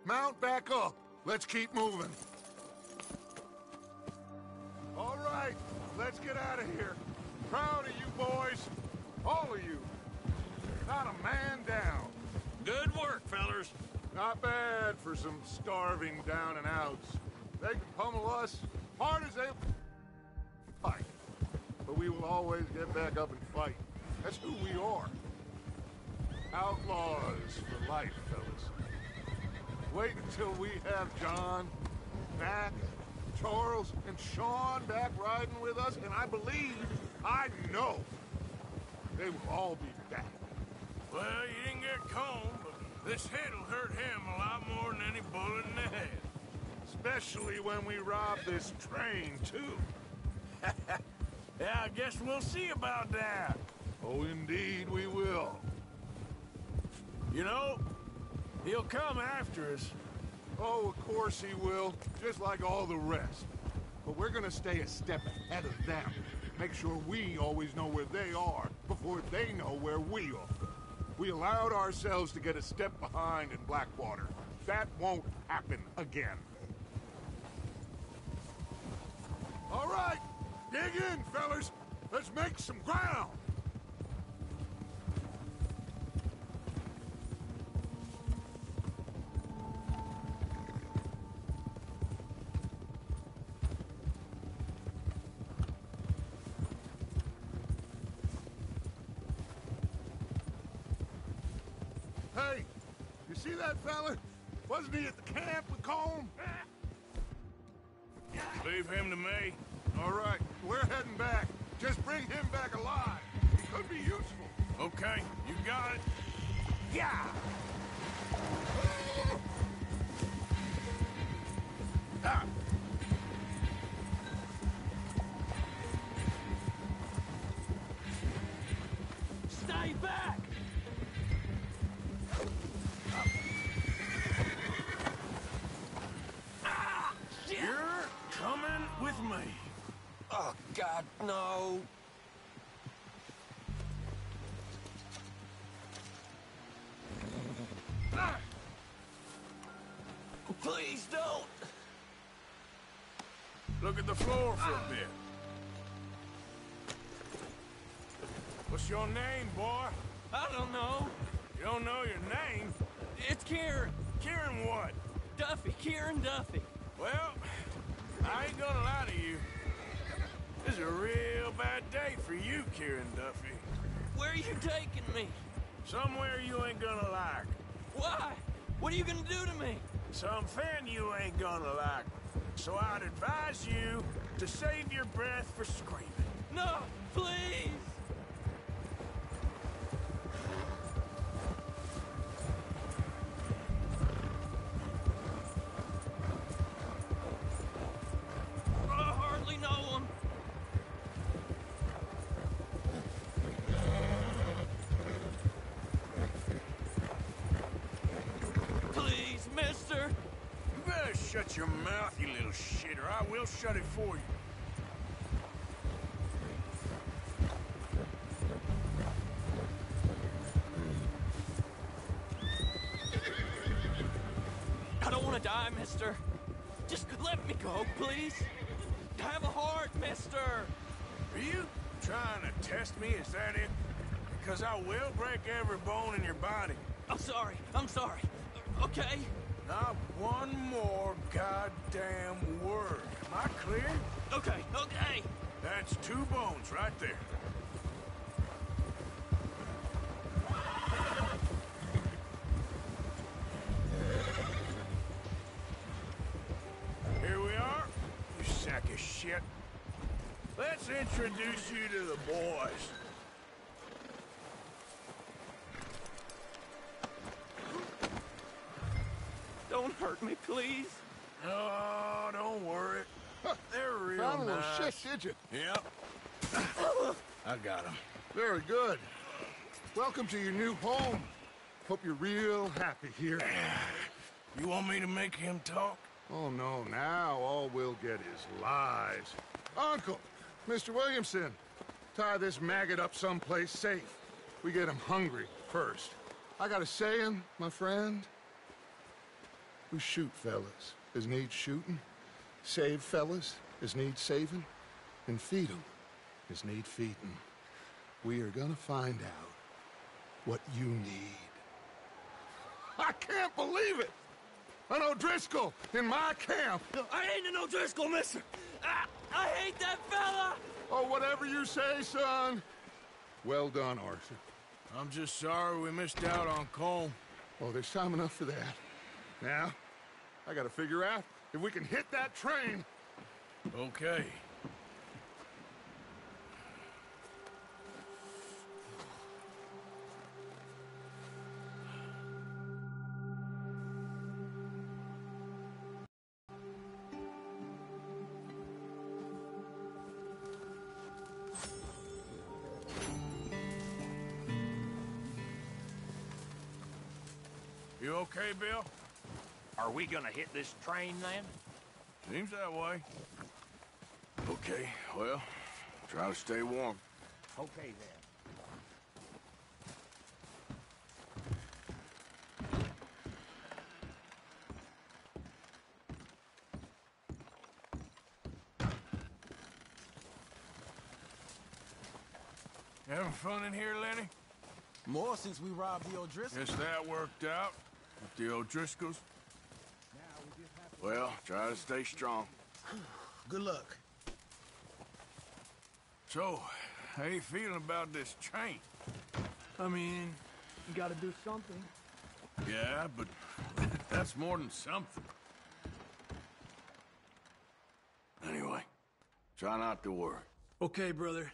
Mount back up. Let's keep moving. All right, let's get out of here. Proud of you boys. All of you. Not a man down. Good work, fellers. Not bad for some starving down and outs. They can pummel us hard as they fight. But we will always get back up and fight. That's who we are. Outlaws for life, fellas. Wait until we have John, Mac, Charles, and Sean back riding with us, and I know, they will all be back. Well, you didn't get Combe, but this hit'll hurt him a lot more than any bullet in the head. Especially when we rob this train, too. Yeah, I guess we'll see about that. Oh, indeed we will. You know, he'll come after us. Oh, of course he will, just like all the rest. But we're gonna stay a step ahead of them. Make sure we always know where they are before they know where we are. We allowed ourselves to get a step behind in Blackwater. That won't happen again. All right, dig in, fellas. Let's make some ground. Hey, you see that fella? Wasn't he at the camp with Combe? Leave him to me. All right, we're heading back. Just bring him back alive. He could be useful. Okay, you got it. Yeah! Ah. Stay back! You're coming with me. Oh, God, no. Please don't. Look at the floor for a bit. What's your name, boy? I don't know. You don't know your name? It's Kieran. Kieran what? Duffy. Kieran Duffy. Well, I ain't gonna lie to you. This is a real bad day for you, Kieran Duffy. Where are you taking me? Somewhere you ain't gonna like. Why? What are you gonna do to me? Something you ain't gonna like. So I'd advise you to save your breath for screaming. No, please! I hardly know him. Please, mister! You better shut your mouth, you little shit, or I will shut it for you. I don't want to die, mister. Just let me go, please. Have a heart, mister. Are you trying to test me? Is that it? Because I will break every bone in your body. I'm sorry. I'm sorry. Okay? Not one more goddamn word. Am I clear? Okay, okay. That's 2 bones right there. Here we are, you sack of shit. Let's introduce you to the boys. Don't hurt me, please? Oh, don't worry. They're real Found a little nice. shit, did you? Yep. I got him. Very good. Welcome to your new home. Hope you're real happy here. You want me to make him talk? Oh, no, now all we'll get is lies. Uncle, Mr. Williamson, tie this maggot up someplace safe. We get him hungry first. I got a saying, my friend. We shoot fellas as need shooting, save fellas as need saving, and feed 'em as need feeding. We are gonna find out what you need. I can't believe it! An O'Driscoll in my camp! I ain't an O'Driscoll, mister! I hate that fella! Oh, whatever you say, son. Well done, Arthur. I'm just sorry we missed out on Colm. Oh, there's time enough for that. Now, I gotta figure out if we can hit that train. Okay. You okay, Bill? Are we gonna hit this train then? Seems that way. Okay, well, try to stay warm. Okay then. Having fun in here, Lenny? More since we robbed the O'Driscolls. Guess that worked out with the O'Driscolls. Well, try to stay strong. Good luck. So, how you feeling about this train? I mean, you gotta do something. Yeah, but that's more than something. Anyway, try not to worry. Okay, brother.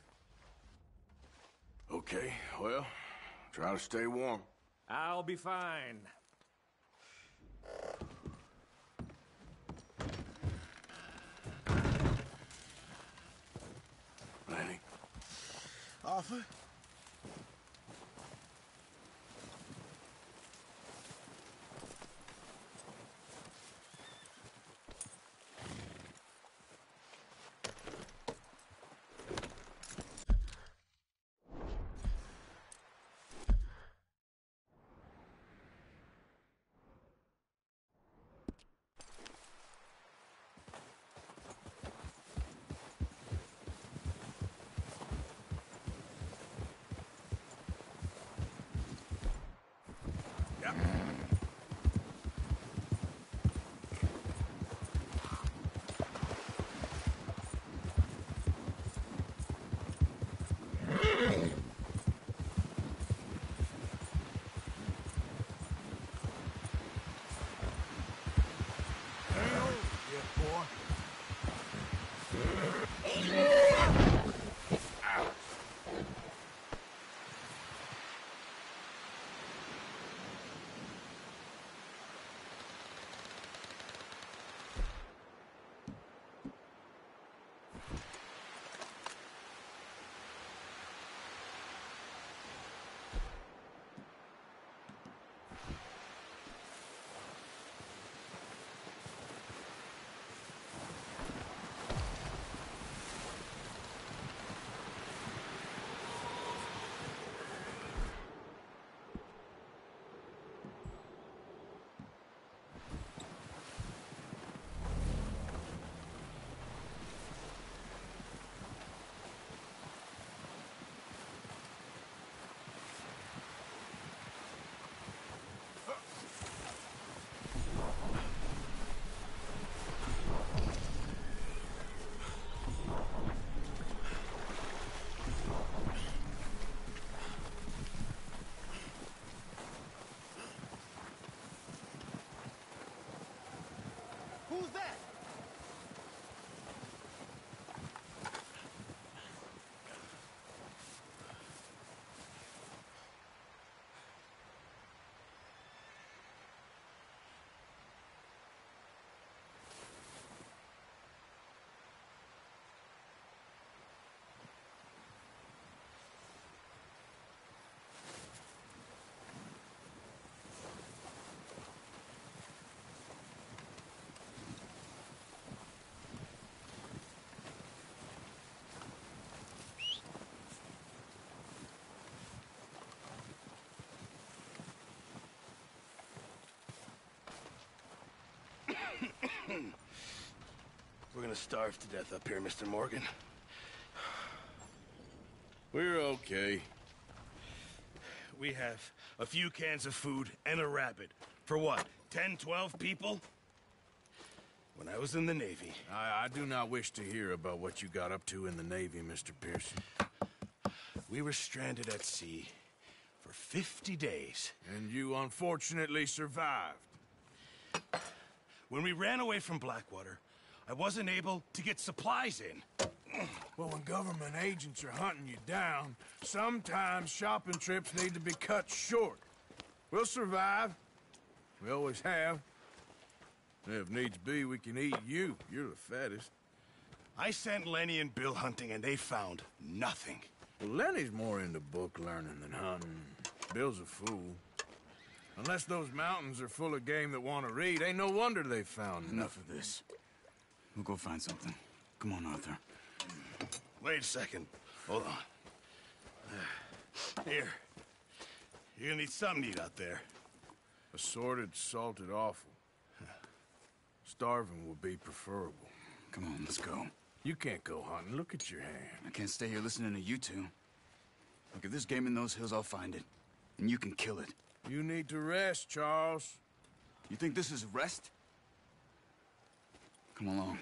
Okay, well, try to stay warm. I'll be fine. Lenny. Arthur? we're gonna starve to death up here, Mr. Morgan. We're okay. We have a few cans of food and a rabbit. For what, 10, 12 people? When I was in the Navy... I do not wish to hear about what you got up to in the Navy, Mr. Pearson. We were stranded at sea for 50 days. And you unfortunately survived. When we ran away from Blackwater, I wasn't able to get supplies in. Well, when government agents are hunting you down, sometimes shopping trips need to be cut short. We'll survive. We always have. If needs be, we can eat you. You're the fattest. I sent Lenny and Bill hunting, and they found nothing. Well, Lenny's more into book learning than hunting. Bill's a fool. Unless those mountains are full of game that want to read, ain't no wonder they found Enough of this. We'll go find something. Come on, Arthur. Wait a second. Hold on. Here. You're gonna need something to eat out there. Assorted, salted offal. Starving would be preferable. Come on, let's go. You can't go hunting. Look at your hand. I can't stay here listening to you two. Look, if there's game in those hills, I'll find it. And you can kill it. You need to rest, Charles. You think this is rest? Come along.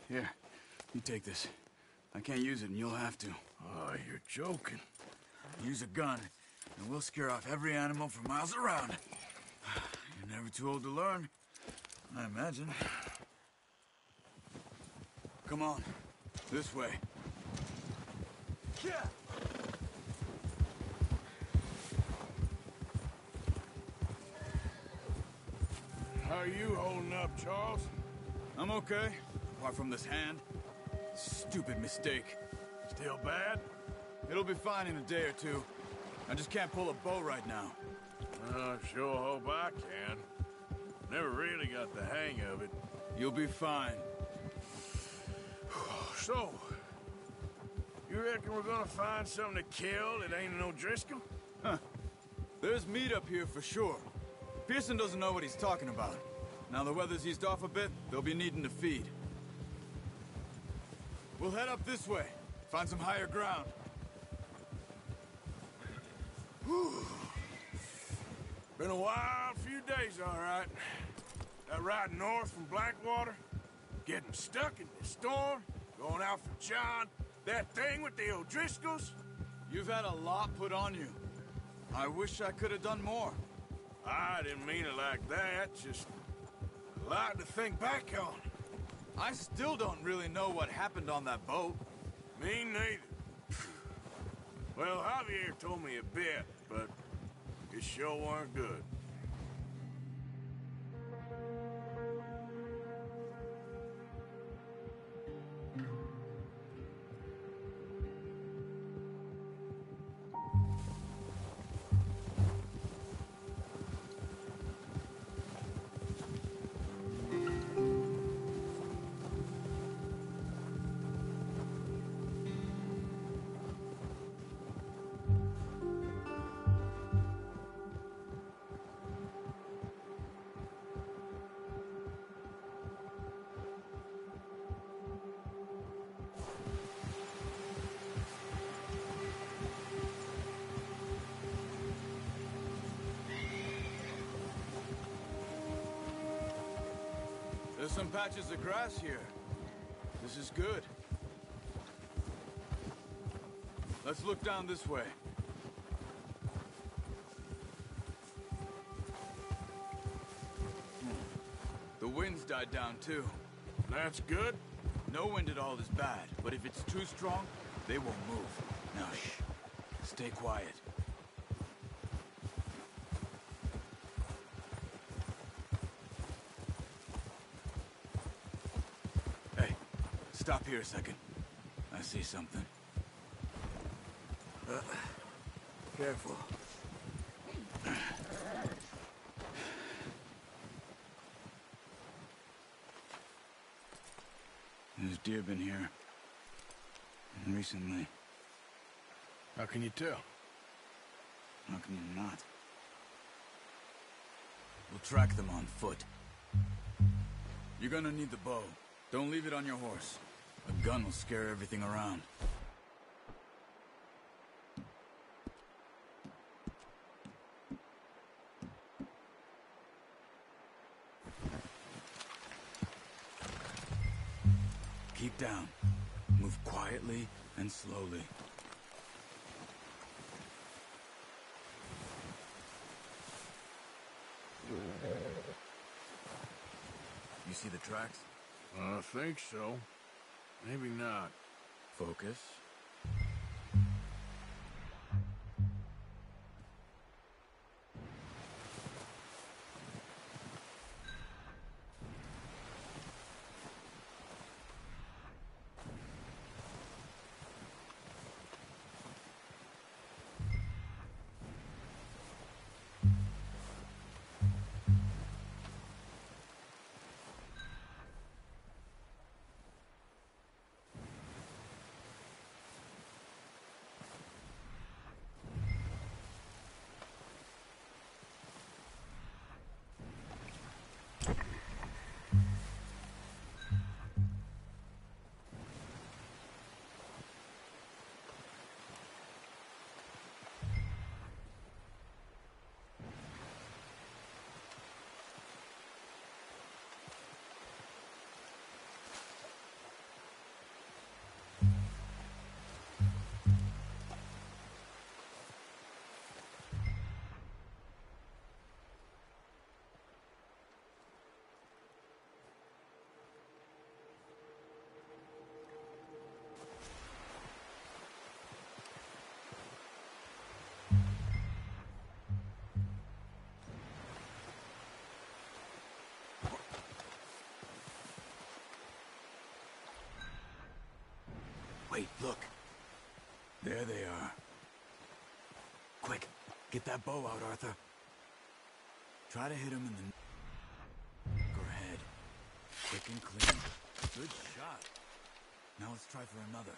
Here, you take this. I can't use it, and you'll have to. Oh, you're joking. Use a gun, and we'll scare off every animal for miles around. You're never too old to learn, I imagine. Come on, this way. Yeah. How are you holding up, Charles? I'm okay, apart from this hand. Stupid mistake. Still bad? It'll be fine in a day or two. I just can't pull a bow right now. I sure hope I can. Never really got the hang of it. You'll be fine. So, you reckon we're gonna find something to kill that ain't no Driscoll? Huh. There's meat up here for sure. Pearson doesn't know what he's talking about. Now the weather's eased off a bit, they'll be needing to feed. We'll head up this way. Find some higher ground. Whew. Been a wild few days, all right. That ride north from Blackwater, getting stuck in the storm, going out for John, that thing with the O'Driscolls. You've had a lot put on you. I wish I could have done more. I didn't mean it like that, just a lot to think back on. I still don't really know what happened on that boat. Me neither. Well, Javier told me a bit, but it sure weren't good. There's some patches of grass here. This is good. Let's look down this way. The wind's died down too. That's good. No wind at all is bad, but if it's too strong, they won't move. Now shh. Stay quiet. Stop here a second. I see something. Careful. There's deer been here. Recently. How can you tell? How can you not? We'll track them on foot. You're gonna need the bow. Don't leave it on your horse. A gun will scare everything around. Keep down. Move quietly and slowly. You see the tracks? I think so. Maybe not. Focus. Wait, look. There they are. Quick, get that bow out, Arthur. Try to hit him in the neck or head. Quick and clean. Good shot. Now let's try for another.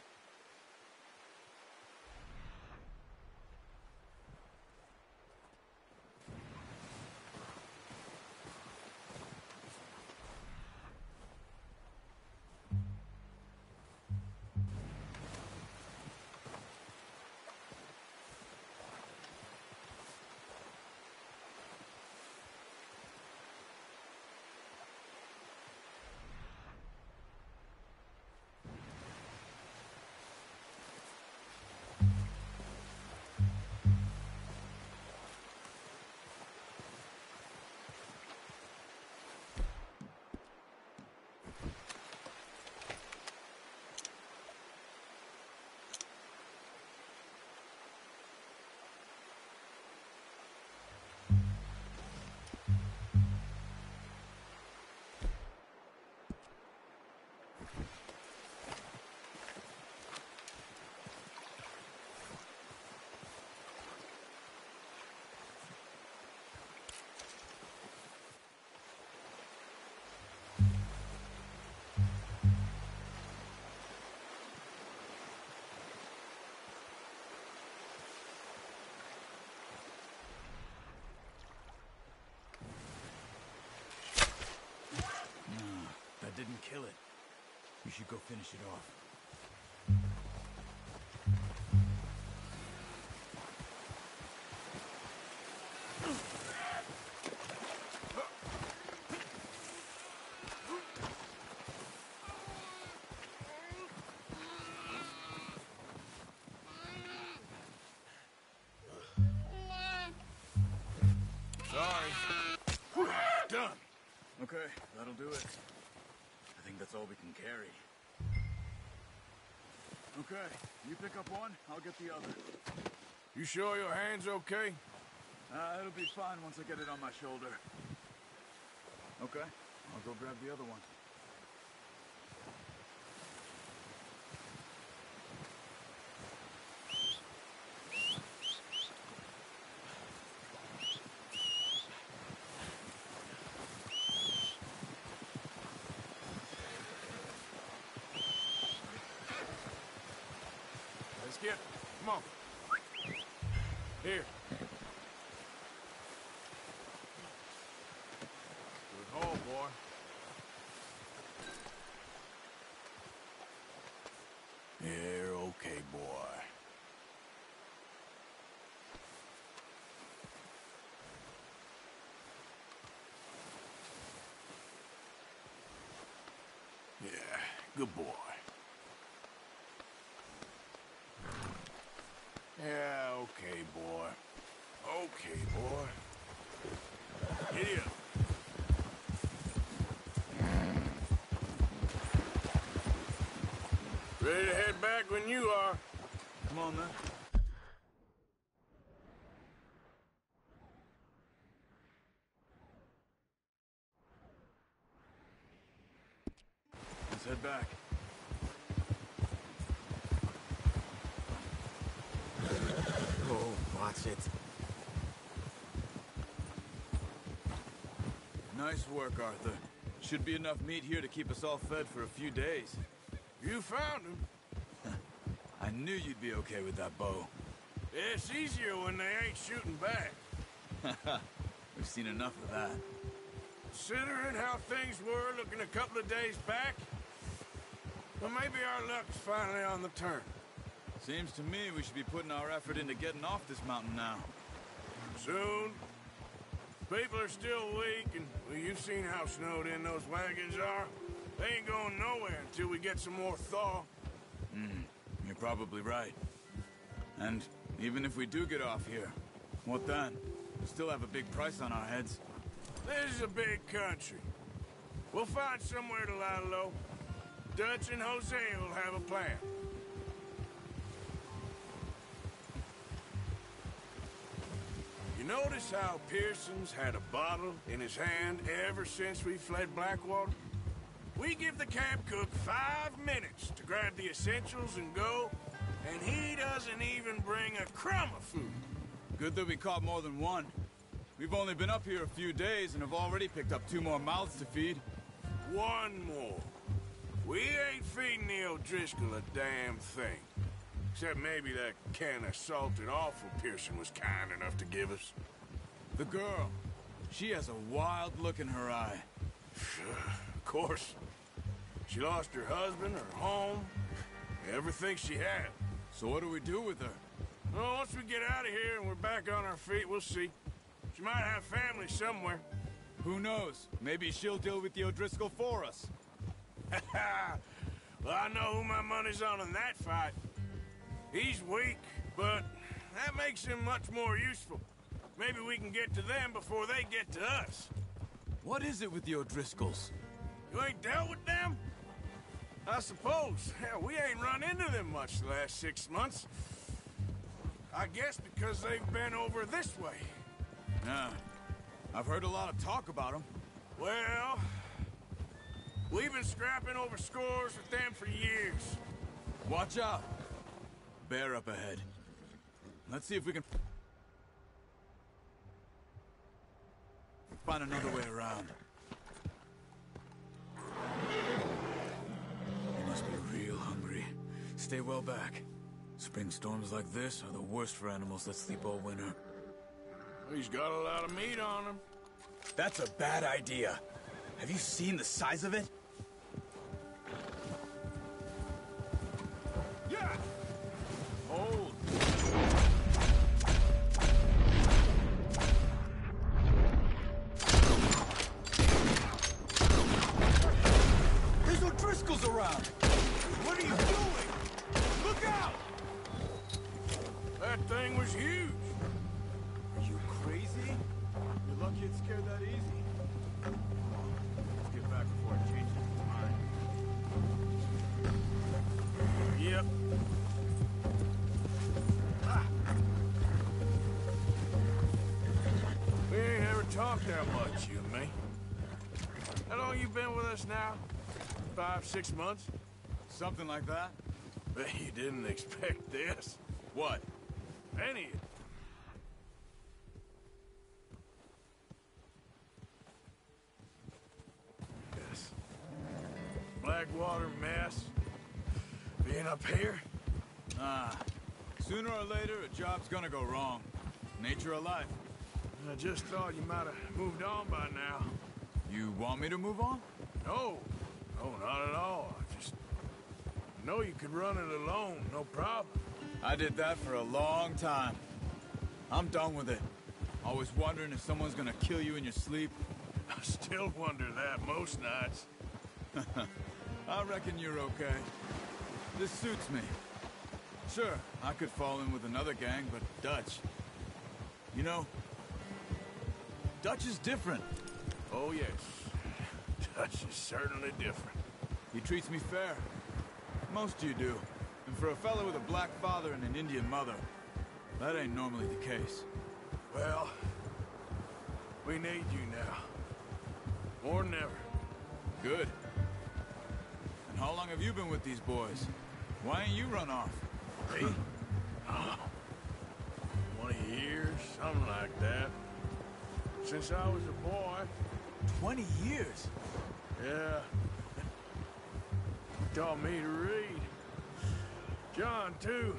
Didn't kill it. You should go finish it off. Sorry. Done. Okay, that'll do it. I think that's all we can carry. Okay, you pick up one, I'll get the other. You sure your hand's okay? It'll be fine once I get it on my shoulder. Okay, I'll go grab the other one. Let's get. Come on. Here. You're okay, boy. Yeah, good boy. Yeah, okay, boy. Okay, boy. Giddy up. Ready to head back when you are. Come on, then. Let's head back. Oh, watch it. Nice work, Arthur. Should be enough meat here to keep us all fed for a few days. You found him. I knew you'd be okay with that bow. It's easier when they ain't shooting back. We've seen enough of that. Considering how things were looking a couple of days back, well, maybe our luck's finally on the turn. Seems to me we should be putting our effort into getting off this mountain now. Soon. People are still weak, and well, you've seen how snowed in those wagons are. They ain't going nowhere until we get some more thaw. You're probably right. And even if we do get off here, what then? We still have a big price on our heads. This is a big country. We'll find somewhere to lie low. Dutch and Jose will have a plan. You notice how Pearson's had a bottle in his hand ever since we fled Blackwater? We give the camp cook 5 minutes to grab the essentials and go, and he doesn't even bring a crumb of food. Good that we caught more than one. We've only been up here a few days and have already picked up 2 more mouths to feed. 1 more. We ain't feeding the O'Driscoll a damn thing. Except maybe that can of salted offal Pearson was kind enough to give us. The girl. She has a wild look in her eye. Of course. She lost her husband, her home, everything she had. So what do we do with her? Well, once we get out of here and we're back on our feet, we'll see. She might have family somewhere. Who knows? Maybe she'll deal with the O'Driscoll for us. Well, I know who my money's on in that fight. He's weak, but that makes him much more useful. Maybe we can get to them before they get to us. What is it with the O'Driscolls? You ain't dealt with them? I suppose. Hell, we ain't run into them much the last 6 months. I guess because they've been over this way. Yeah. I've heard a lot of talk about them. Well, we've been scrapping over scores with them for years. Watch out. Bear up ahead. Let's see if we can find another way around. You must be real hungry. Stay well back. Spring storms like this are the worst for animals that sleep all winter. He's got a lot of meat on him. That's a bad idea. Have you seen the size of it? Yeah! Hold. There's O'Driscolls around! What are you doing? Look out! That thing was huge. Are you crazy? You're lucky it scared that easy. Let's get back before it changes its mind. Yep. We ain't ever talked that much, you and me. How long you been with us now? 5, 6 months? Something like that. Bet you didn't expect this. What? Any of it. Yes. Blackwater mess. Being up here? Sooner or later, a job's gonna go wrong. Nature of life. I just thought you might have moved on by now. You want me to move on? No. No, not at all. I just know you could run it alone, no problem. I did that for a long time. I'm done with it. Always wondering if someone's gonna kill you in your sleep. I still wonder that most nights. I reckon you're okay. This suits me. Sure, I could fall in with another gang, but Dutch... You know, Dutch is different. Oh, yes. Dutch is certainly different. He treats me fair. Most of you do. And for a fellow with a black father and an Indian mother, that ain't normally the case. Well, we need you now. More than ever. Good. And how long have you been with these boys? Why ain't you run off? Me? 20 years, something like that. Since I was a boy. 20 years? Yeah. Taught me to read. John, too.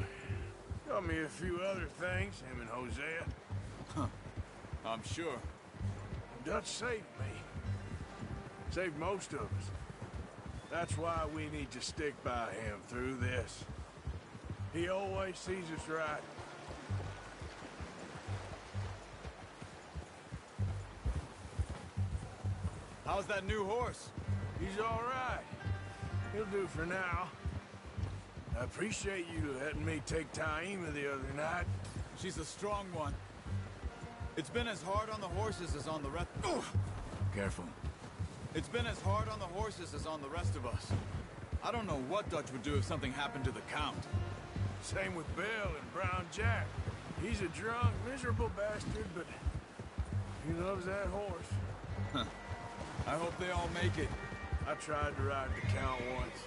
Taught me a few other things, him and Hosea. Huh. I'm sure. Dutch saved me. Saved most of us. That's why we need to stick by him through this. He always sees us right. How's that new horse? He's all right. He'll do for now. I appreciate you letting me take Taima the other night. She's a strong one. It's been as hard on the horses as on the rest... Careful. It's been as hard on the horses as on the rest of us. I don't know what Dutch would do if something happened to the Count. Same with Bill and Brown Jack. He's a drunk, miserable bastard, but he loves that horse. I hope they all make it. I tried to ride the Count once.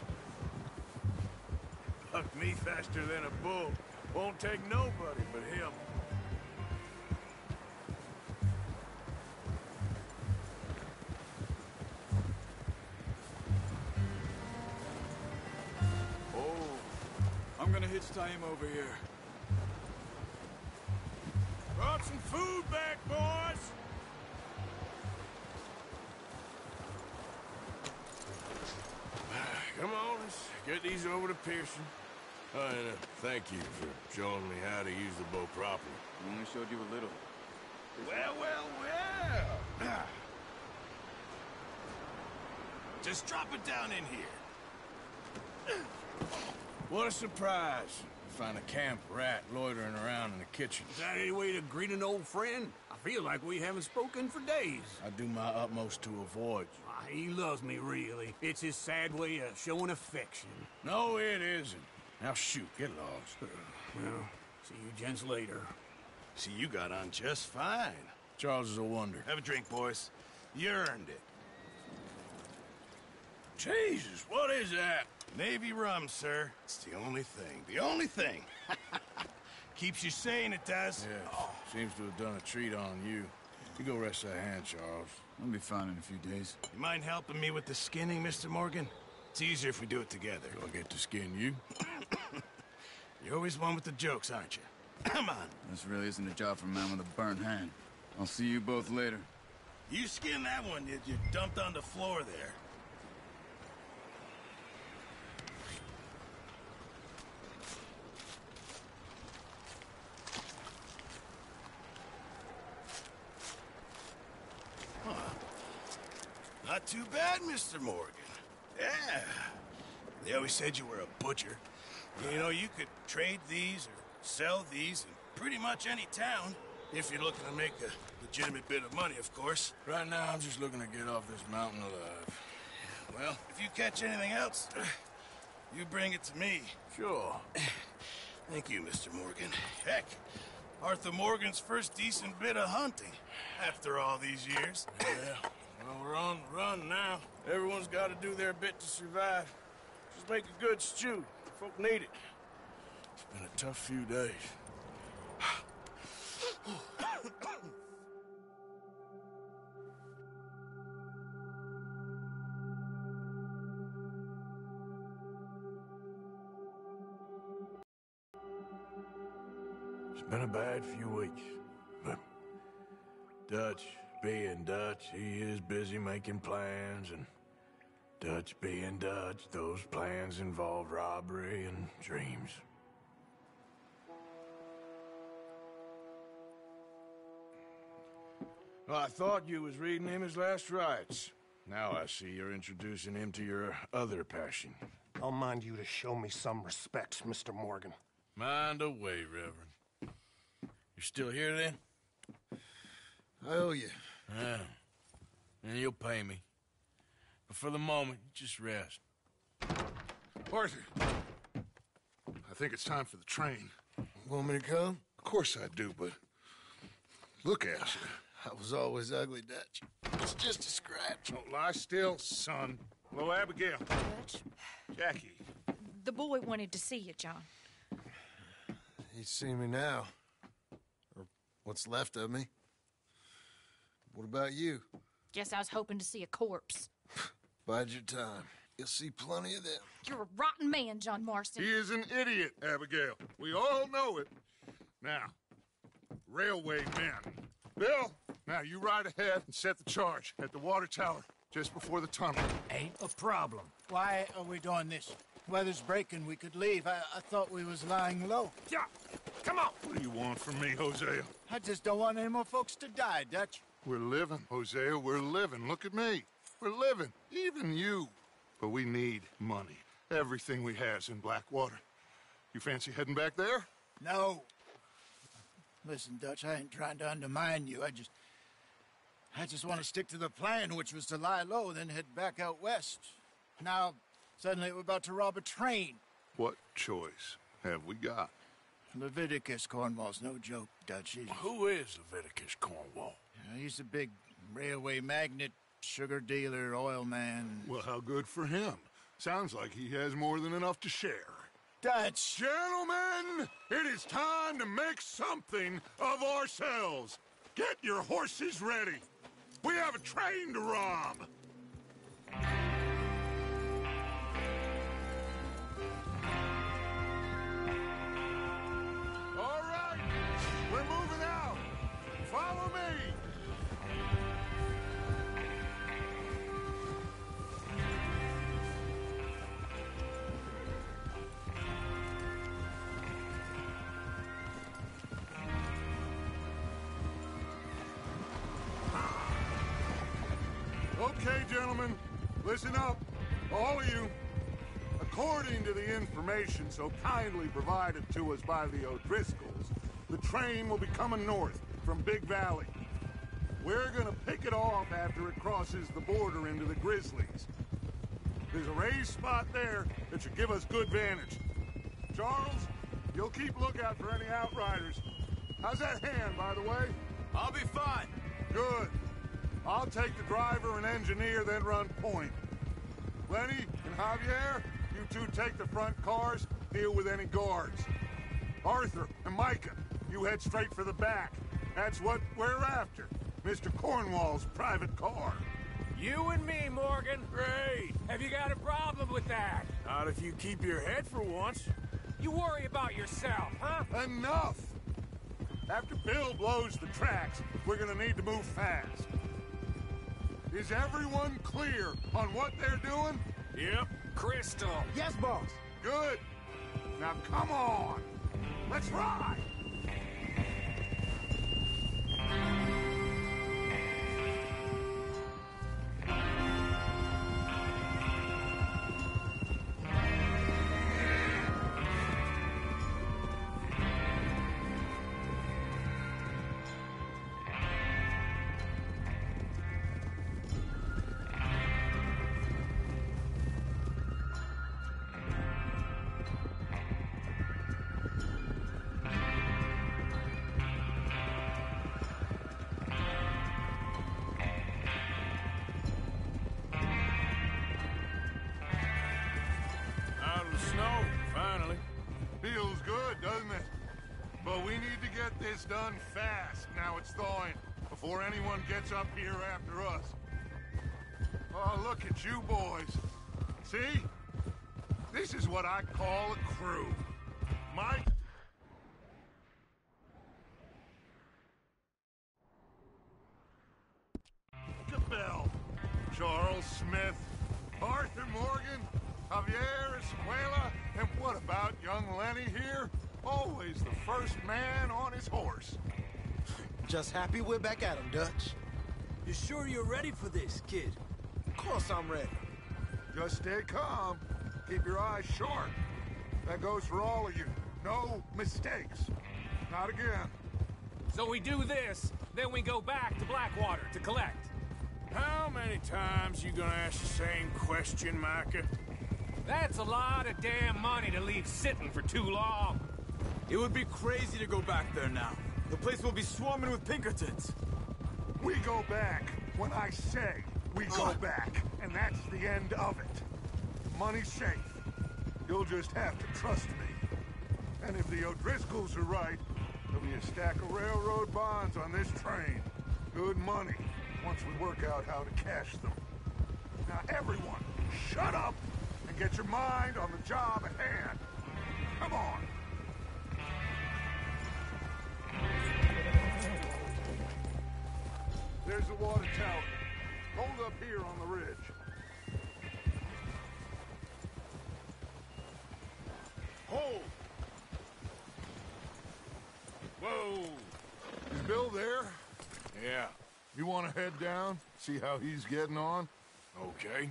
Bucked me faster than a bull. Won't take nobody but him. I'm gonna hitch Taima over here. Brought some food back, boys! Come on, let's get these over to Pearson. And thank you for showing me how to use the bow properly. I only showed you a little. Well, well, well. Just drop it down in here. What a surprise. Find a camp rat loitering around in the kitchen. Is that any way to greet an old friend? I feel like we haven't spoken for days. I do my utmost to avoid you. He loves me, really. It's his sad way of showing affection. No, it isn't. Now shoot, get lost. Well, see you gents later. See, you got on just fine. Charles is a wonder. Have a drink, boys. You earned it. Jesus, what is that? Navy rum, sir. It's the only thing. The only thing. Keeps you sane, it does. Yes. Seems to have done a treat on you. You go rest that hand, Charles. I'll be fine in a few days. You mind helping me with the skinning, Mr. Morgan? It's easier if we do it together. Do I get to skin you? You're always one with the jokes, aren't you? Come on. This really isn't a job for a man with a burnt hand. I'll see you both later. You skin that one you dumped on the floor there. Not too bad, Mr. Morgan. Yeah. They always said you were a butcher. You know, you could trade these or sell these in pretty much any town, if you're looking to make a legitimate bit of money, of course. Right now, I'm just looking to get off this mountain alive. Well, if you catch anything else, you bring it to me. Sure. Thank you, Mr. Morgan. Heck, Arthur Morgan's first decent bit of hunting after all these years. Yeah. Well, we're on the run now. Everyone's got to do their bit to survive. Just make a good stew. Folk need it. It's been a tough few days. It's been a bad few weeks, but Dutch, being Dutch, he is busy making plans and Dutch being Dutch, those plans involve robbery and dreams. Well, I thought you was reading him his last rites. Now I see you're introducing him to your other passion. I'll mind you to show me some respect, Mr. Morgan. Mind away, Reverend. You still here, then? I owe you. Yeah. And you'll pay me. But for the moment, just rest. Arthur, I think it's time for the train. Want me to come? Of course I do, but look at you. I was always ugly, Dutch. It's just a scratch. Don't lie still, son. Hello, Abigail. Dutch, Jackie. the boy wanted to see you, John. He's seen me now. Or what's left of me. What about you? Guess I was hoping to see a corpse. Bide your time. You'll see plenty of them. You're a rotten man, John Marston. He is an idiot, Abigail. We all know it. Now, railway men. Bill, now you ride ahead and set the charge at the water tower just before the tunnel. Ain't a problem. Why are we doing this? Weather's breaking. We could leave. I thought we was lying low. Yeah, come on. What do you want from me, Hosea? I just don't want any more folks to die, Dutch. We're living, Hosea. We're living. Look at me. We're living. Even you. But we need money. Everything we has in Blackwater. You fancy heading back there? No. Listen, Dutch, I ain't trying to undermine you. I just want to stick to the plan, which was to lie low, then head back out west. Now, suddenly we're about to rob a train. What choice have we got? Leviticus Cornwall's no joke, Dutch. Who is Leviticus Cornwall? He's a big railway magnate, sugar dealer, oil man. Well, how good for him. Sounds like he has more than enough to share. Dutch! Gentlemen, it is time to make something of ourselves. Get your horses ready. We have a train to rob. All right, we're moving out. Follow me. Okay, gentlemen, listen up, all of you. According to the information so kindly provided to us by the O'Driscolls, the train will be coming north from Big Valley. We're gonna pick it off after it crosses the border into the Grizzlies. There's a raised spot there that should give us good vantage. Charles, you'll keep lookout for any outriders. How's that hand, by the way? I'll be fine. Good. I'll take the driver and engineer, then run point. Lenny and Javier, you two take the front cars, deal with any guards. Arthur and Micah, you head straight for the back. That's what we're after. Mr. Cornwall's private car. You and me, Morgan. Great. Have you got a problem with that? Not if you keep your head for once. You worry about yourself, huh? Enough! After Bill blows the tracks, we're gonna need to move fast. Is everyone clear on what they're doing? Yep. Crystal. Yes, boss. Good. Now come on. Let's ride. Feels good, doesn't it? But we need to get this done fast, now it's thawing, before anyone gets up here after us. Oh, look at you boys. See? This is what I call a crew. Mike? Cabell, Charles Smith, Arthur Javier, Escuela, and what about young Lenny here? Always the first man on his horse. Just happy we're back at him, Dutch. You sure you're ready for this, kid? Of course I'm ready. Just stay calm. Keep your eyes sharp. That goes for all of you. No mistakes. Not again. So we do this, then we go back to Blackwater to collect. How many times you gonna ask the same question, Micah? That's a lot of damn money to leave sitting for too long. It would be crazy to go back there now. The place will be swarming with Pinkertons. We go back when I say we go back, and that's the end of it. The money's safe. You'll just have to trust me. And if the O'Driscolls are right, there'll be a stack of railroad bonds on this train. Good money, once we work out how to cash them. Now everyone, shut up and get your mind on the job at hand. Come on. There's the water tower. Hold up here on the ridge. Hold! Whoa! Is Bill there? Yeah. You want to head down? See how he's getting on? Okay.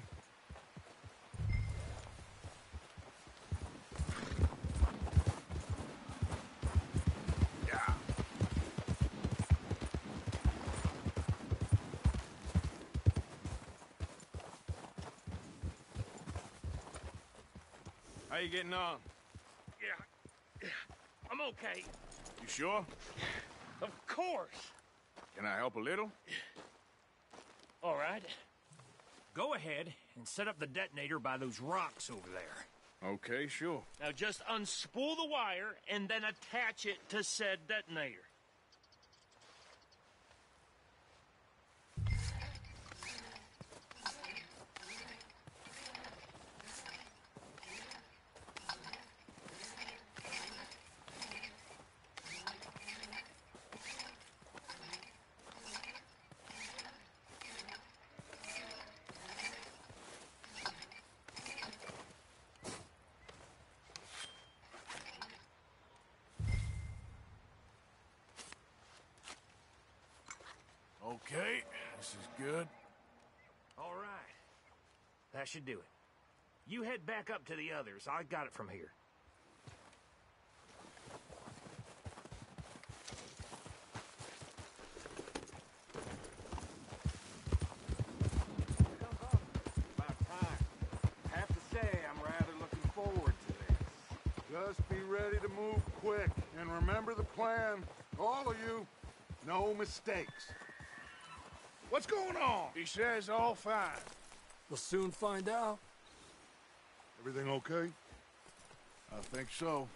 How you getting on? Yeah, I'm okay. You sure? Of course. Can I help a little? All right. Go ahead and set up the detonator by those rocks over there. Okay, sure. Now just unspool the wire and then attach it to said detonator. Okay, this is good. All right. That should do it. You head back up to the others. I got it from here. About time. I have to say, I'm rather looking forward to this. Just be ready to move quick. And remember the plan. All of you, no mistakes. What's going on? He says all fine. We'll soon find out. Everything okay? I think so.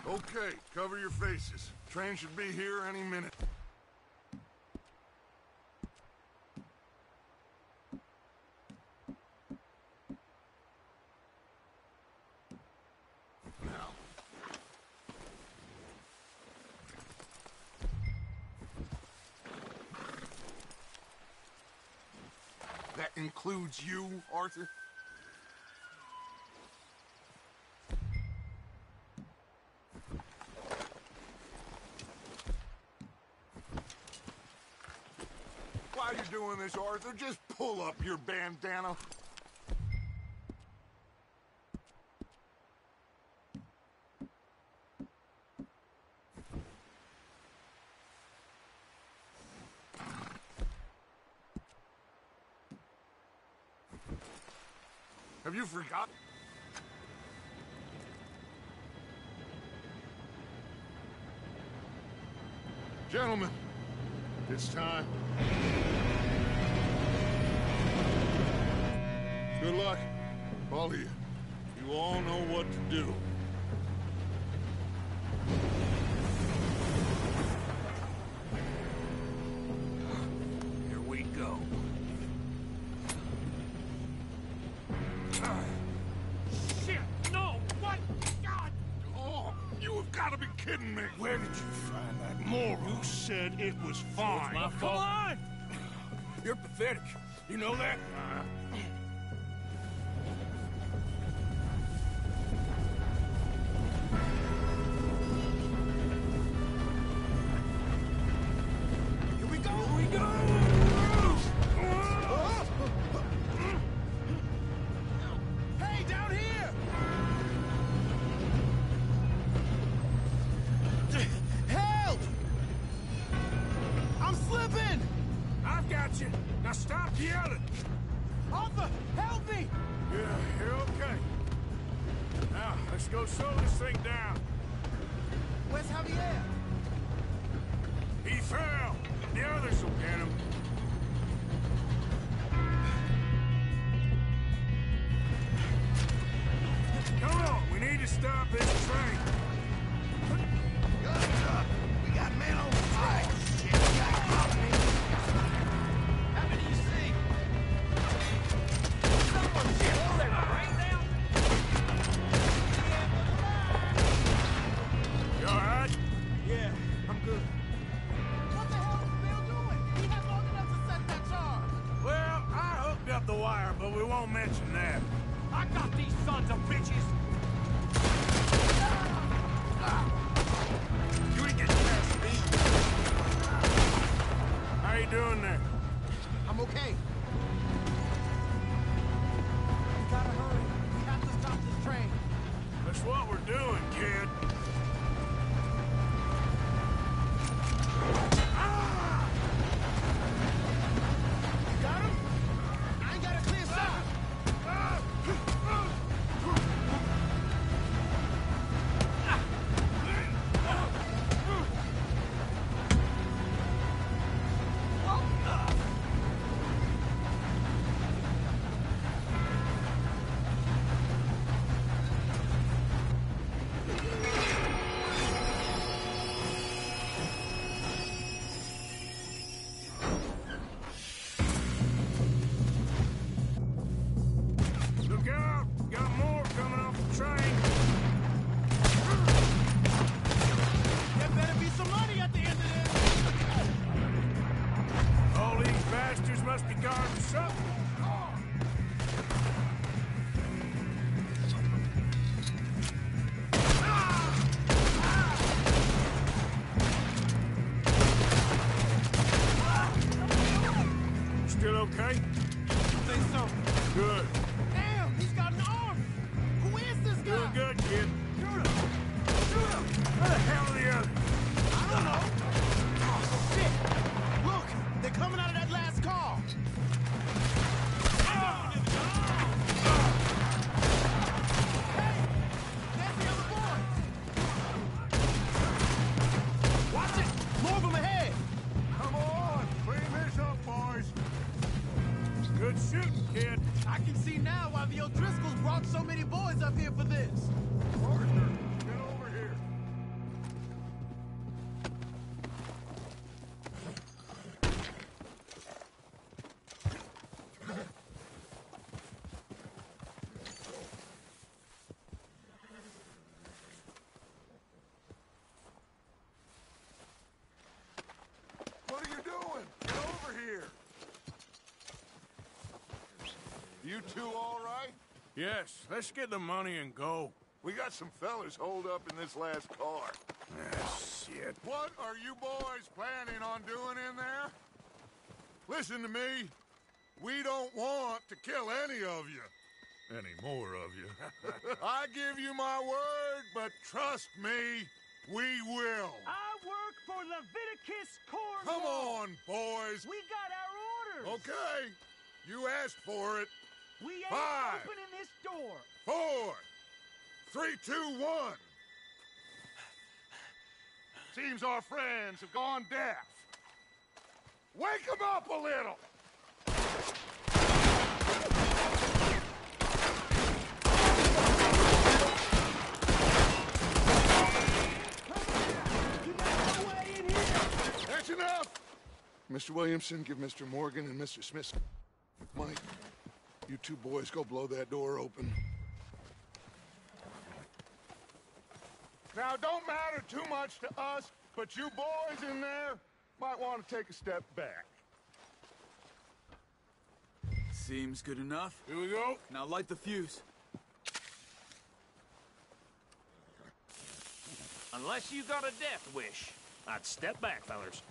Okay, cover your faces. Train should be here any minute. Now. That includes you, Arthur? While you're doing this, Arthur, just pull up your bandana. Have you forgotten? Gentlemen, it's time. Good luck, all of you. You all know what to do. Here we go. Shit! No! What? God! Oh, you have got to be kidding me. Where did you find that moron? You said it was fine. my Come fault. on! You're pathetic. You know that? We'll slow this thing down. Where's Javier? He fell. The others will get him. Come on, we need to stop this train. Guns up! We got men on the train! Shit, we got company! How many you see? Someone slow their brain down! You alright? Yeah, I'm good. What the hell is Bill doing? He had long enough to set that charge. Well, I hooked up the wire, but we won't mention that. I got these sons of bitches! You ain't getting past me. How you doing there? I'm okay. We gotta hurry. We have to stop this train. That's what we're doing, kid. You got him? I ain't got a clear shot. Look out! Got more coming off the train. There better be some money at the end of this. All these bastards must be guarding something. Still okay? I think so. Good. Damn, he's got an arm. Who is this guy? Doing good, kid. Shoot him! Shoot him! Where the hell are the others? I don't know. Oh, shit. Look, they're coming out of that last car. Hey, there's the other boy. Watch it. More of them ahead. Come on! Clean this up, boys. Good shooting, kid. I can see now why the O'Driscolls brought so many boys up here for this. Arthur, get over here. What are you doing? Get over here. You two all right? Yes, let's get the money and go. We got some fellas holed up in this last car. Ah, shit. What are you boys planning on doing in there? Listen to me. We don't want to kill any of you. Any more of you. I give you my word, but trust me, we will. I work for Leviticus Cornwall. Come on, boys. We got our orders. Okay. You asked for it. We ain't 5, opening this door. 4, 3, 2, 1. Seems our friends have gone deaf. Wake them up a little. That's enough. Mr. Williamson, give Mr. Morgan and Mr. Smith. Mike, you two boys go blow that door open. Now, don't matter too much to us, but you boys in there might want to take a step back. Seems good enough. Here we go. Now light the fuse. Unless you got a death wish, I'd step back, fellers.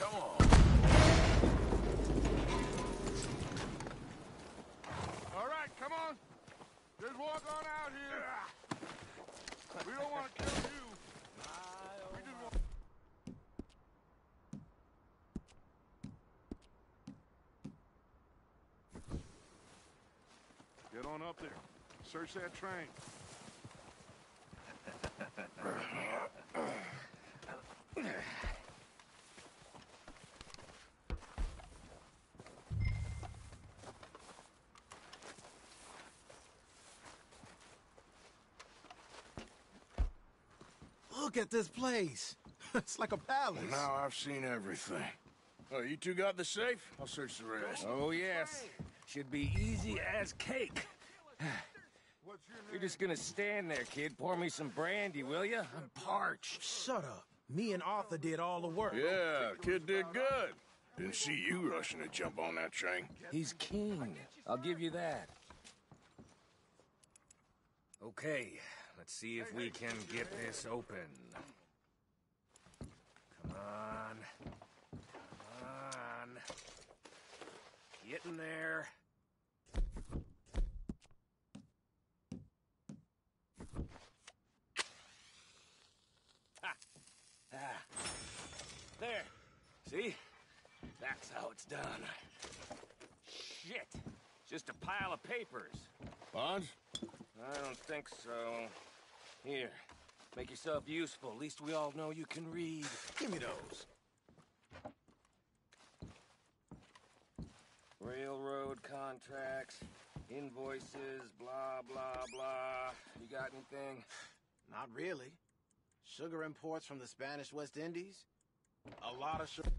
Come on. All right, come on. Just walk on out here. We don't want to kill you. We just want... Get on up there. Search that train. Look at this place. It's like a palace. Well, now I've seen everything. Oh, you two got the safe? I'll search the rest. Oh, yes. Should be easy as cake. You're just gonna stand there, kid. Pour me some brandy, will you? I'm parched. Shut up. Me and Arthur did all the work. Yeah, kid did good. Didn't see you rushing to jump on that train. He's keen. I'll give you that. Okay, let's see if we can get this open. Come on. Come on. Get in there. Ha! Ah. There. See? That's how it's done. Shit. Just a pile of papers. Bonds? I don't think so. Here. Make yourself useful. At least we all know you can read. Give me those. Railroad contracts, invoices, blah, blah, blah. You got anything? Not really. Sugar imports from the Spanish West Indies? A lot of sugar.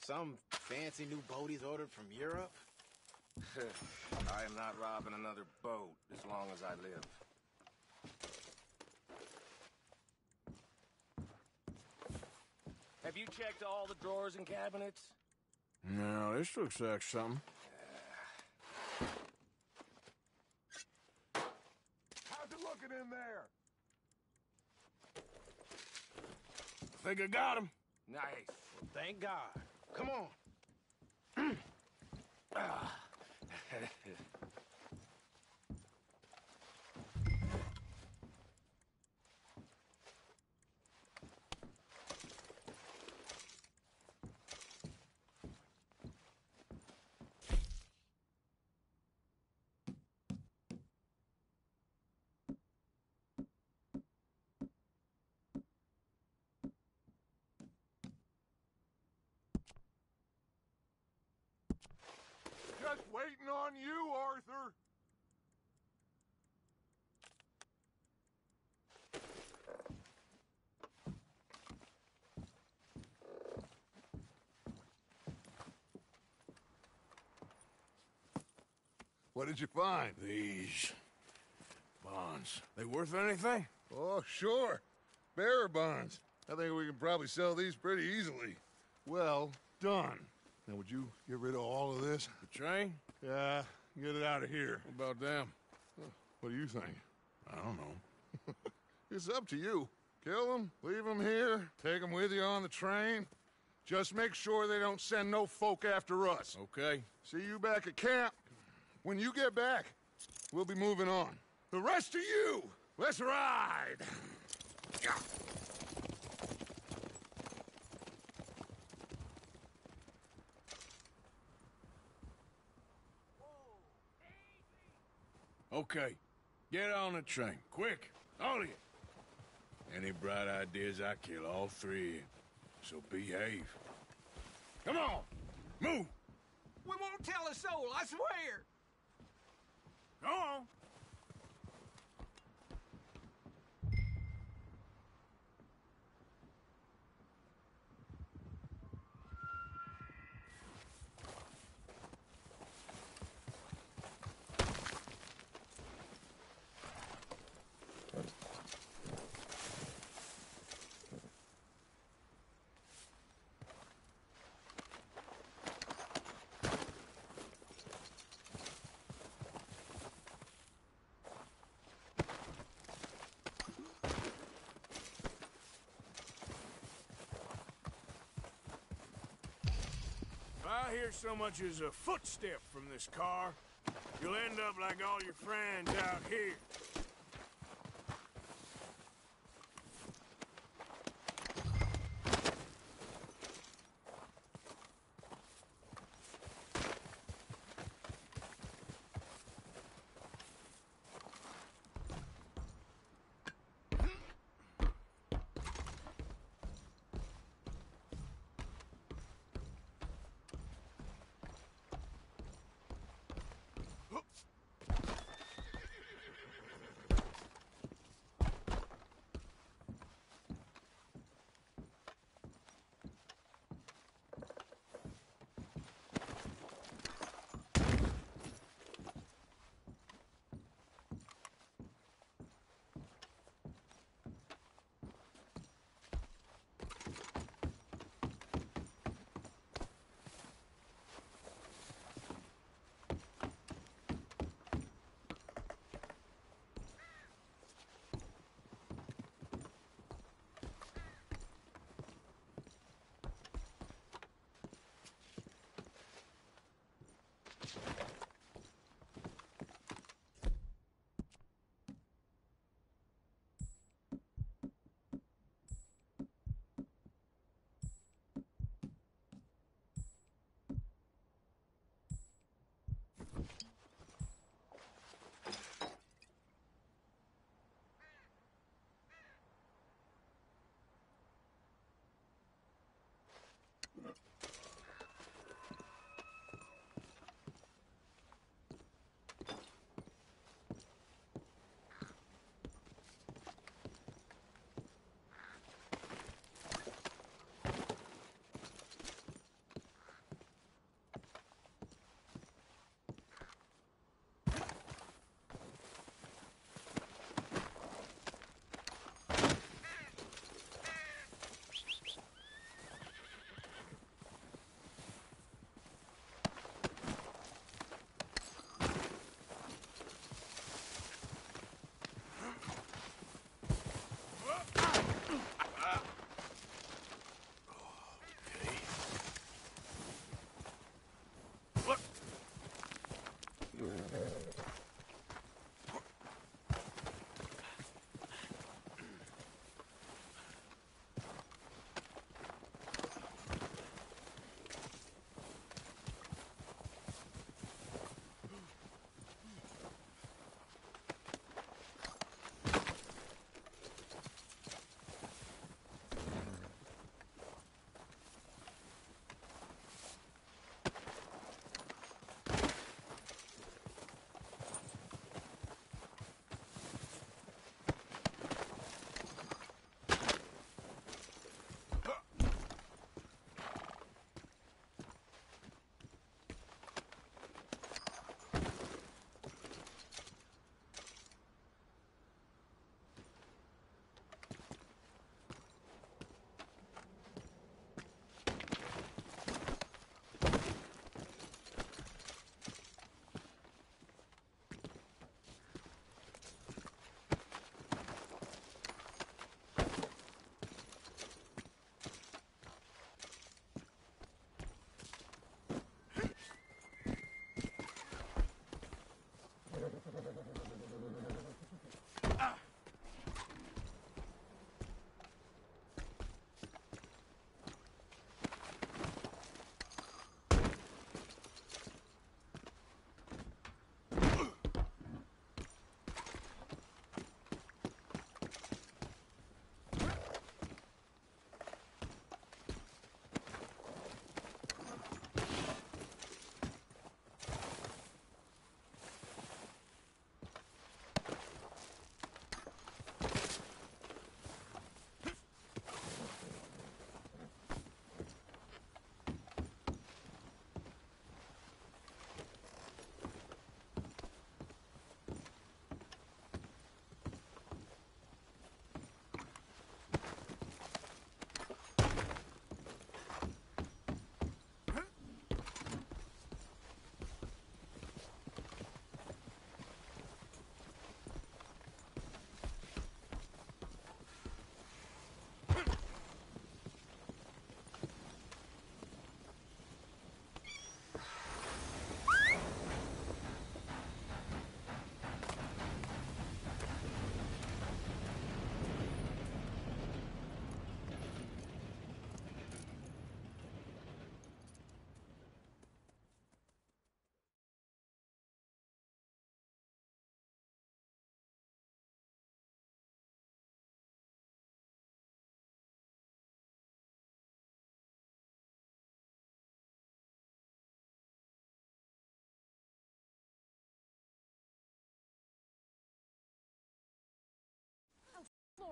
Some fancy new boat he's ordered from Europe? I am not robbing another boat as long as I live. Have you checked all the drawers and cabinets? No, this looks like something. How's it looking in there? I think I got him. Nice. Well, thank God. Come on. Just waiting on you, Arthur. What did you find? These bonds. They worth anything? Oh, sure. Bearer bonds. I think we can probably sell these pretty easily. Well done. Now, would you get rid of all of this? The train? Yeah, get it out of here. What about them? What do you think? I don't know. It's up to you. Kill them, leave them here, take them with you on the train. Just make sure they don't send no folk after us. Okay. See you back at camp. When you get back, we'll be moving on. The rest of you, let's ride! Okay. Get on the train. Quick. All of you. Any bright ideas, I kill all three of you. So behave. Come on. Move. We won't tell a soul, I swear. Go on. If I hear so much as a footstep from this car, you'll end up like all your friends out here.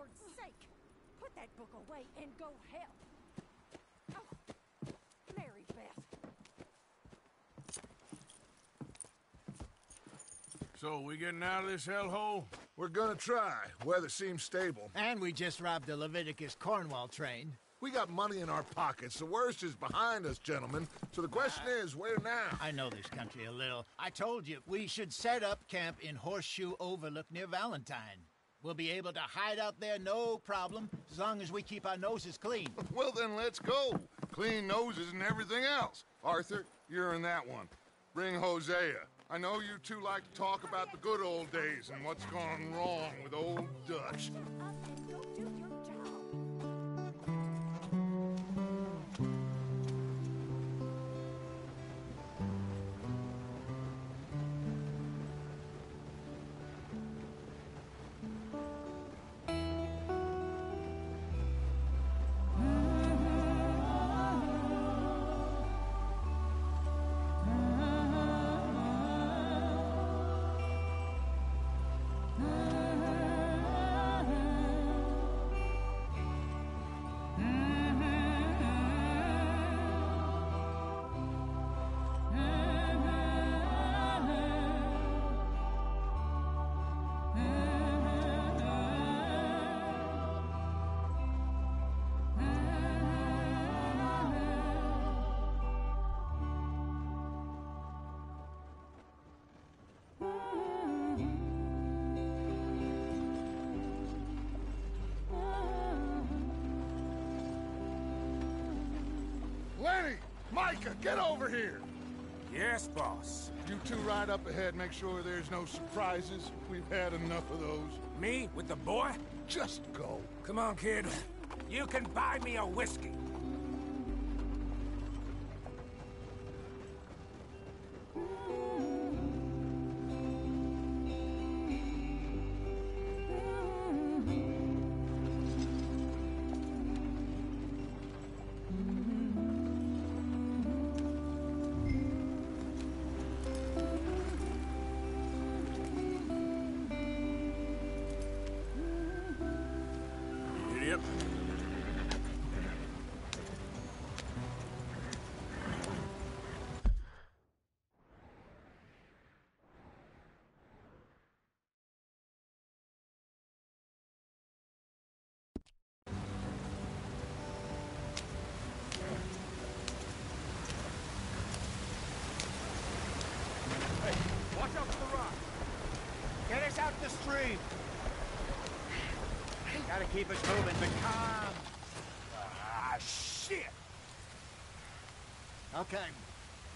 Lord's sake! Put that book away and go help. Oh, Mary Beth. So, we getting out of this hellhole? We're gonna try. Weather seems stable. And we just robbed the Leviticus Cornwall train. We got money in our pockets. The worst is behind us, gentlemen. So the question is, where now? I know this country a little. I told you, we should set up camp in Horseshoe Overlook near Valentine. We'll be able to hide out there, no problem, as long as we keep our noses clean. Well, then let's go. Clean noses and everything else. Arthur, you're in that one. Bring Hosea. I know you two like to talk about the good old days and what's gone wrong with old Dutch. Lenny! Micah, get over here! Yes, boss. You two ride up ahead, make sure there's no surprises. We've had enough of those. Me? With the boy? Just go. Come on, kid. You can buy me a whiskey. Yep. Hey, watch out for the rock. Get us out the stream. Gotta keep us moving, but calm. Ah, shit! Okay,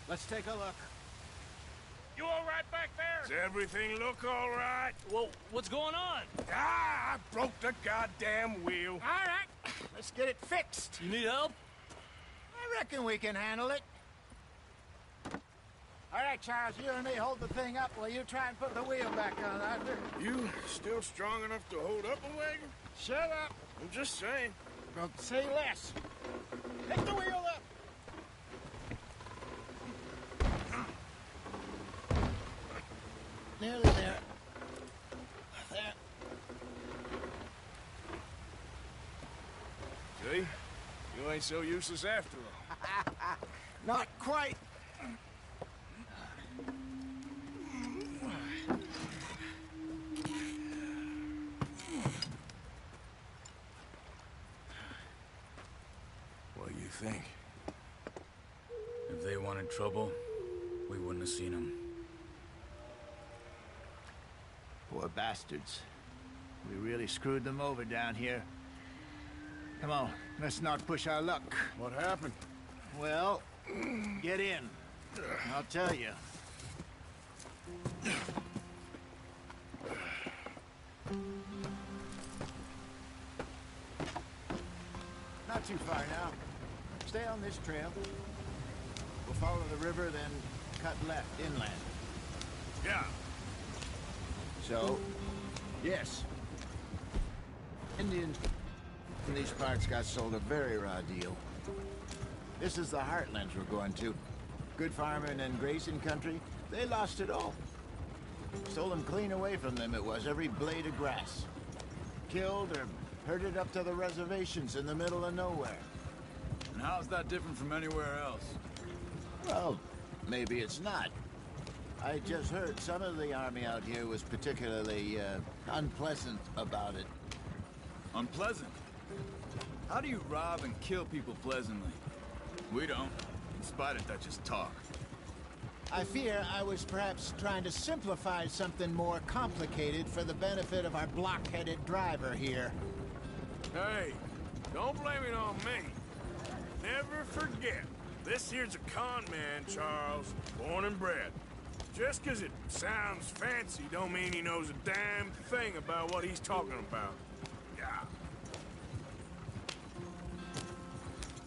let's take a look. You all right back there? Does everything look all right? Well, what's going on? Ah, I broke the goddamn wheel. All right, let's get it fixed. You need help? I reckon we can handle it. All right, Charles, you and me hold the thing up while you try and put the wheel back on, Arthur. You still strong enough to hold up a wagon? Shut up. I'm just saying. Don't say less. Pick the wheel up. Nearly there. There. See? You ain't so useless after all. Not quite. What do you think? If they wanted trouble, we wouldn't have seen them. Poor bastards. We really screwed them over down here. Come on, let's not push our luck. What happened? Well, get in. I'll tell you. Not too far now. Stay on this trail. We'll follow the river, then cut left inland. Yeah. So, yes. Indians in these parts got sold a very raw deal. This is the heartlands we're going to. Good farming and grazing country, they lost it all. Stolen clean away from them it was, every blade of grass. Killed or Herded up to the reservations in the middle of nowhere. And how's that different from anywhere else? Well, maybe it's not. I just heard some of the army out here was particularly unpleasant about it. Unpleasant? How do you rob and kill people pleasantly? We don't, in spite of Dutch's talk. I fear I was perhaps trying to simplify something more complicated for the benefit of our block-headed driver here. Hey, don't blame it on me. Never forget, this here's a con man, Charles, born and bred. Just 'cause it sounds fancy don't mean he knows a damn thing about what he's talking about. Yeah.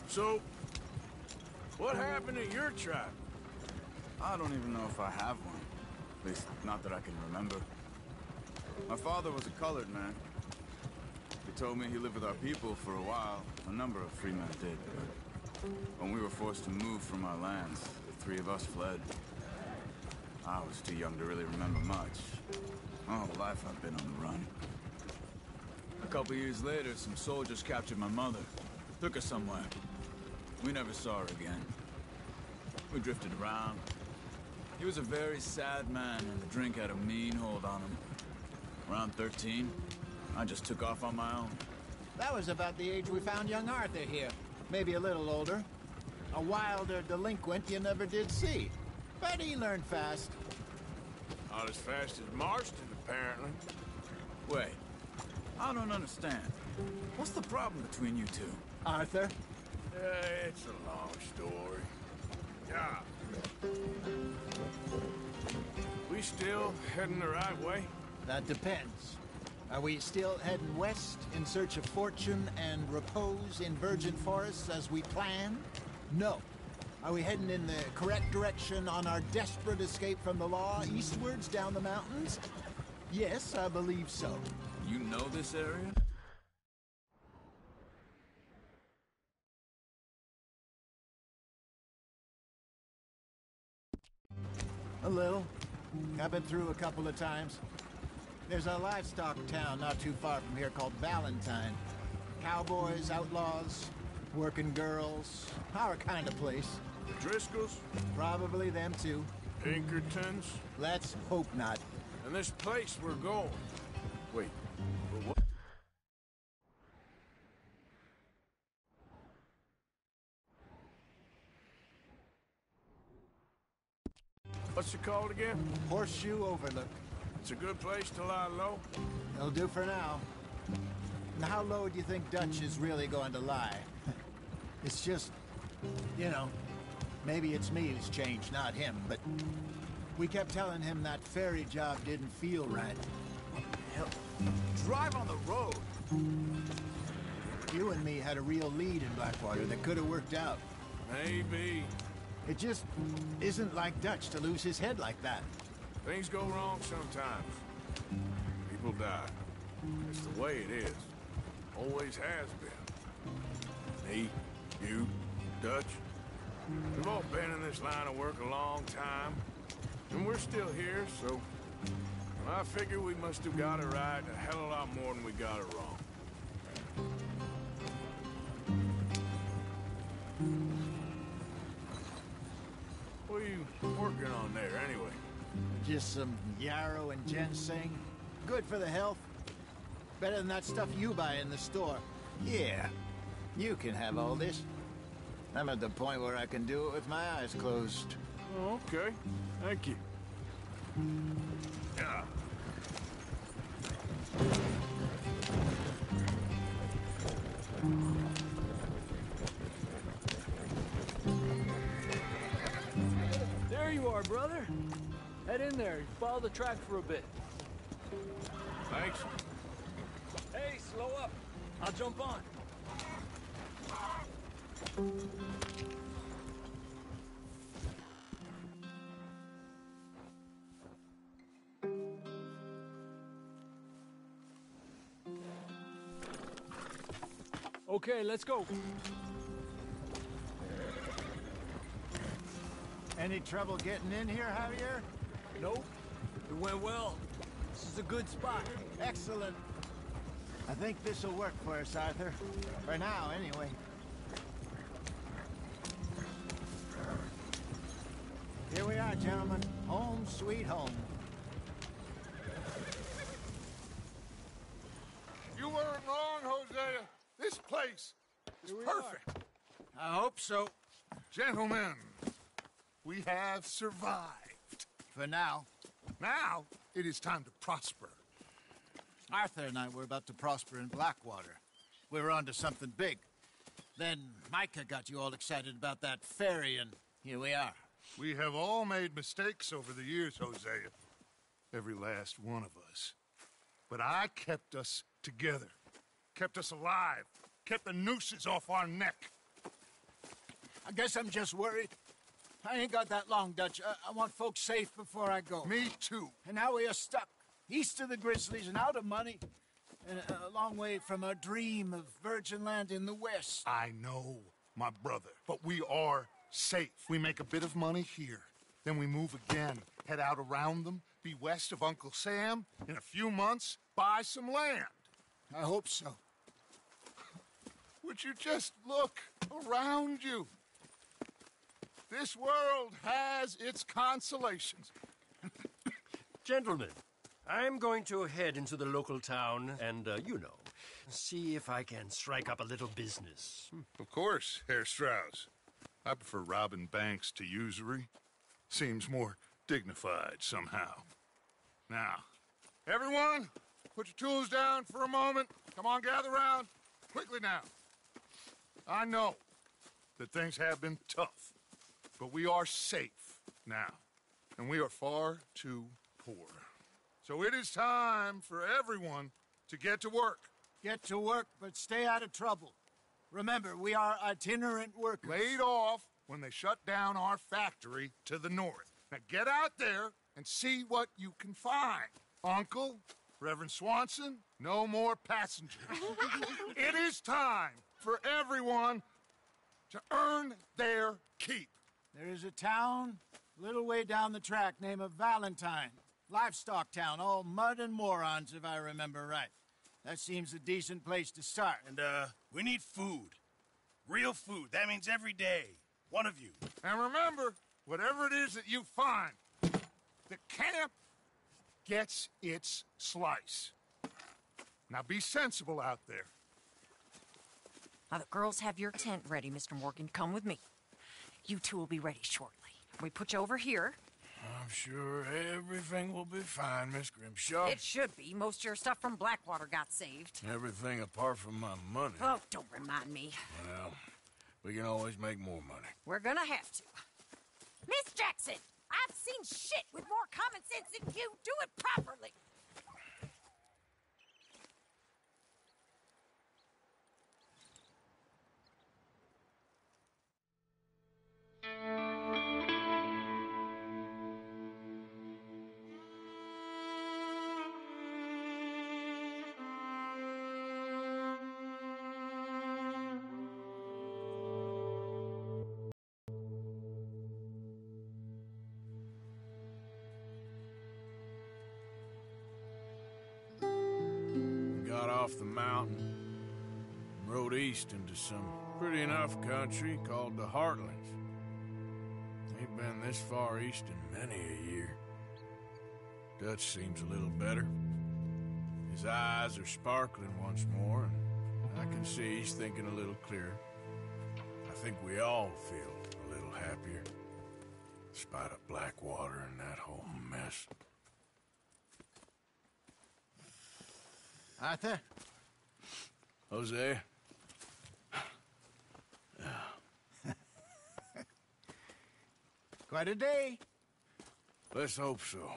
So, what happened to your tribe? I don't even know if I have one. At least, not that I can remember. My father was a colored man. He told me he lived with our people for a while. A number of free men did, but when we were forced to move from our lands, the three of us fled. I was too young to really remember much. My whole life I've been on the run. A couple years later, some soldiers captured my mother. Took her somewhere. We never saw her again. We drifted around. He was a very sad man, and the drink had a mean hold on him. Around 13, I just took off on my own. That was about the age we found young Arthur here. Maybe a little older. A wilder delinquent you never did see. But he learned fast. Not as fast as Marston, apparently. Wait, I don't understand. What's the problem between you two? Arthur? It's a long story. Yeah. We still heading the right way? That depends. Are we still heading west in search of fortune and repose in virgin forests as we planned? No. Are we heading in the correct direction on our desperate escape from the law eastwards down the mountains? Yes, I believe so. You know this area? A little. I've been through a couple of times. There's a livestock town not too far from here called Valentine. Cowboys, outlaws, working girls, our kind of place. The Driscolls? Probably them too. Pinkertons? Let's hope not. And this place we're going. Wait, but what? What's it called again? Horseshoe Overlook. It's a good place to lie low? It'll do for now. And how low do you think Dutch is really going to lie? It's just, you know, maybe it's me who's changed, not him, but we kept telling him that ferry job didn't feel right. Hell, drive on the road. You and me had a real lead in Blackwater that could have worked out. Maybe. It just isn't like Dutch to lose his head like that. Things go wrong sometimes. People die. It's the way it is. Always has been. Me, you, Dutch. We've all been in this line of work a long time. And we're still here, so I figure we must have got it right a hell of a lot more than we got it wrong. What are you working on there, anyway? Just some yarrow and ginseng. Good for the health. Better than that stuff you buy in the store. Yeah, you can have all this. I'm at the point where I can do it with my eyes closed. Oh, okay. Thank you. Yeah. There you are, brother. Head in there. Follow the track for a bit. Thanks. Hey, slow up. I'll jump on. Okay, let's go. Any trouble getting in here, Javier? Nope. It went well. This is a good spot. Excellent. I think this'll work for us, Arthur. For now, anyway. Here we are, gentlemen. Home sweet home. You weren't wrong, Hosea. This place is perfect. I hope so. Gentlemen, we have survived. For now. Now, it is time to prosper. Arthur and I were about to prosper in Blackwater. We were onto something big. Then Micah got you all excited about that ferry, and here we are. We have all made mistakes over the years, Hosea. Every last one of us. But I kept us together. Kept us alive. Kept the nooses off our neck. I guess I'm just worried. I ain't got that long, Dutch. I want folks safe before I go. Me too. And now we are stuck. East of the Grizzlies and out of money. And a long way from our dream of virgin land in the west. I know, my brother. But we are safe. We make a bit of money here. Then we move again. Head out around them. Be west of Uncle Sam. In a few months, buy some land. I hope so. Would you just look around you? This world has its consolations. Gentlemen, I'm going to head into the local town and, see if I can strike up a little business. Of course, Herr Strauss. I prefer robbing banks to usury. Seems more dignified somehow. Now, everyone, put your tools down for a moment. Come on, gather round. Quickly now. I know that things have been tough, but we are safe now, and we are far too poor. So it is time for everyone to get to work. Get to work, but stay out of trouble. Remember, we are itinerant workers. Laid off when they shut down our factory to the north. Now get out there and see what you can find. Uncle, Reverend Swanson, no more passengers. It is time for everyone to earn their keep. There is a town a little way down the track named Valentine. Livestock town, all mud and morons, if I remember right. That seems a decent place to start. And, we need food. Real food. That means every day. One of you. And remember, whatever it is that you find, the camp gets its slice. Now be sensible out there. Now the girls have your tent ready, Mr. Morgan. Come with me. You two will be ready shortly. We put you over here. I'm sure everything will be fine, Miss Grimshaw. It should be. Most of your stuff from Blackwater got saved. Everything apart from my money. Oh, don't remind me. Well, we can always make more money. We're gonna have to. Miss Jackson, I've seen shit with more common sense than you. Do it properly. Got off the mountain and rode east into some pretty enough country called the Heartlands. Ain't been this far east in many a year. Dutch seems a little better. His eyes are sparkling once more, and I can see he's thinking a little clearer. I think we all feel a little happier, in spite of Blackwater and that whole mess. Arthur? Jose? Quite a day. Let's hope so.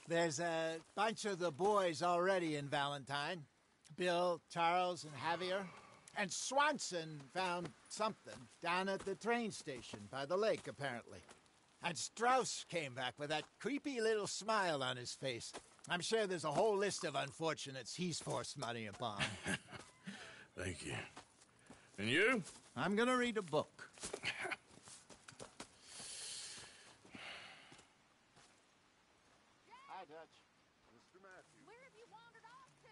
There's a bunch of the boys already in Valentine. Bill, Charles, and Javier. And Swanson found something down at the train station by the lake, apparently. And Strauss came back with that creepy little smile on his face. I'm sure there's a whole list of unfortunates he's forced money upon. Thank you. And you? I'm gonna read a book. Where have you wandered off to?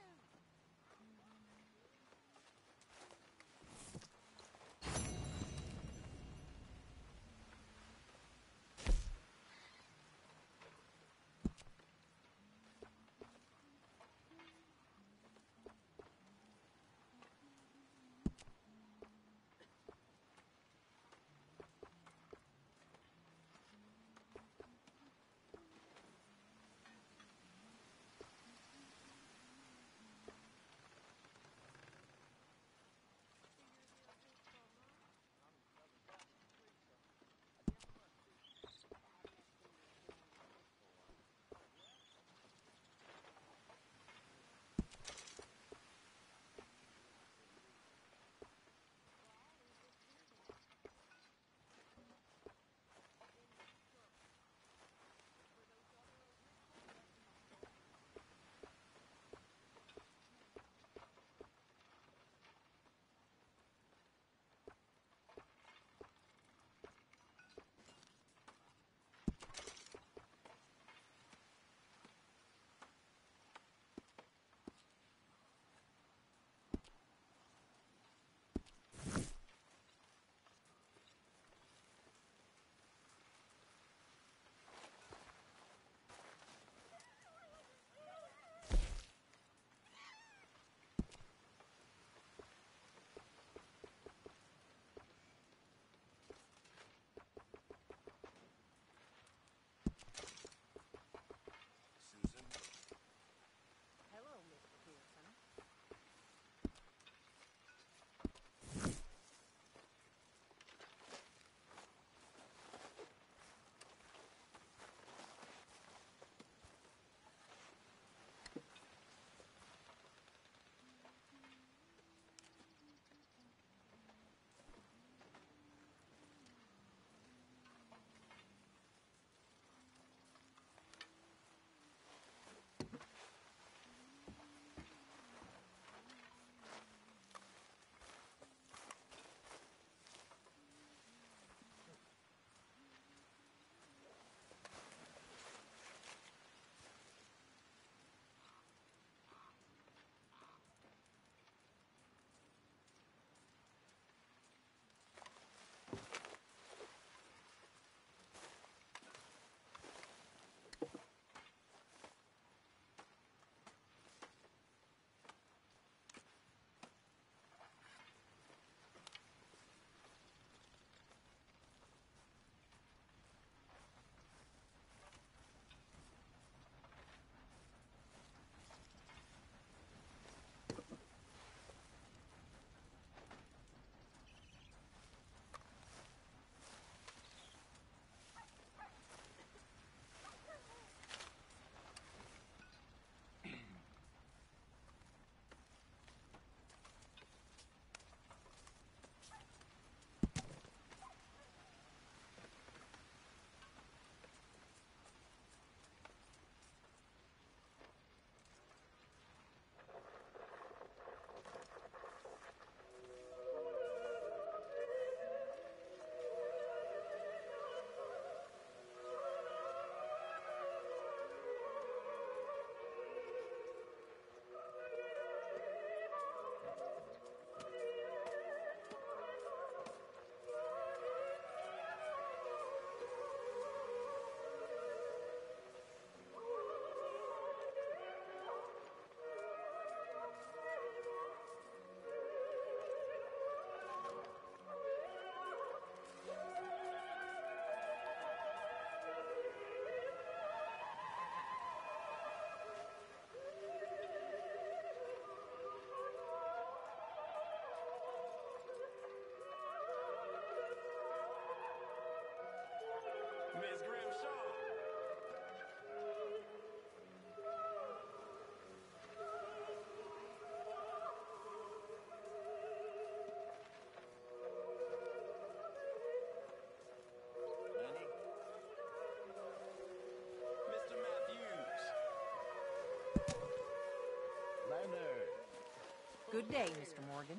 Good day, Mr. Morgan.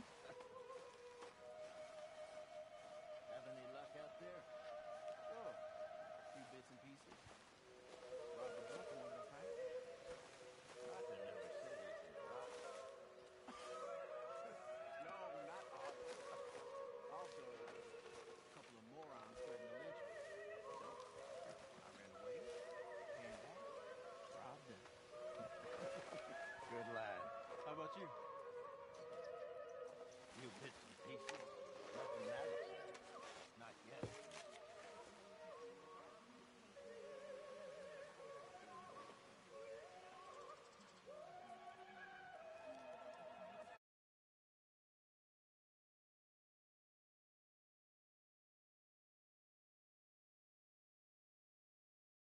Have any luck out there? Oh, a few bits and pieces. Robbed a bunch more than a pack. Arthur never said anything about it. No, not Arthur. Also, a couple of morons threatened to lynch me. So, I ran away, came back, robbed them. Good lad. How about you? You bits and pieces.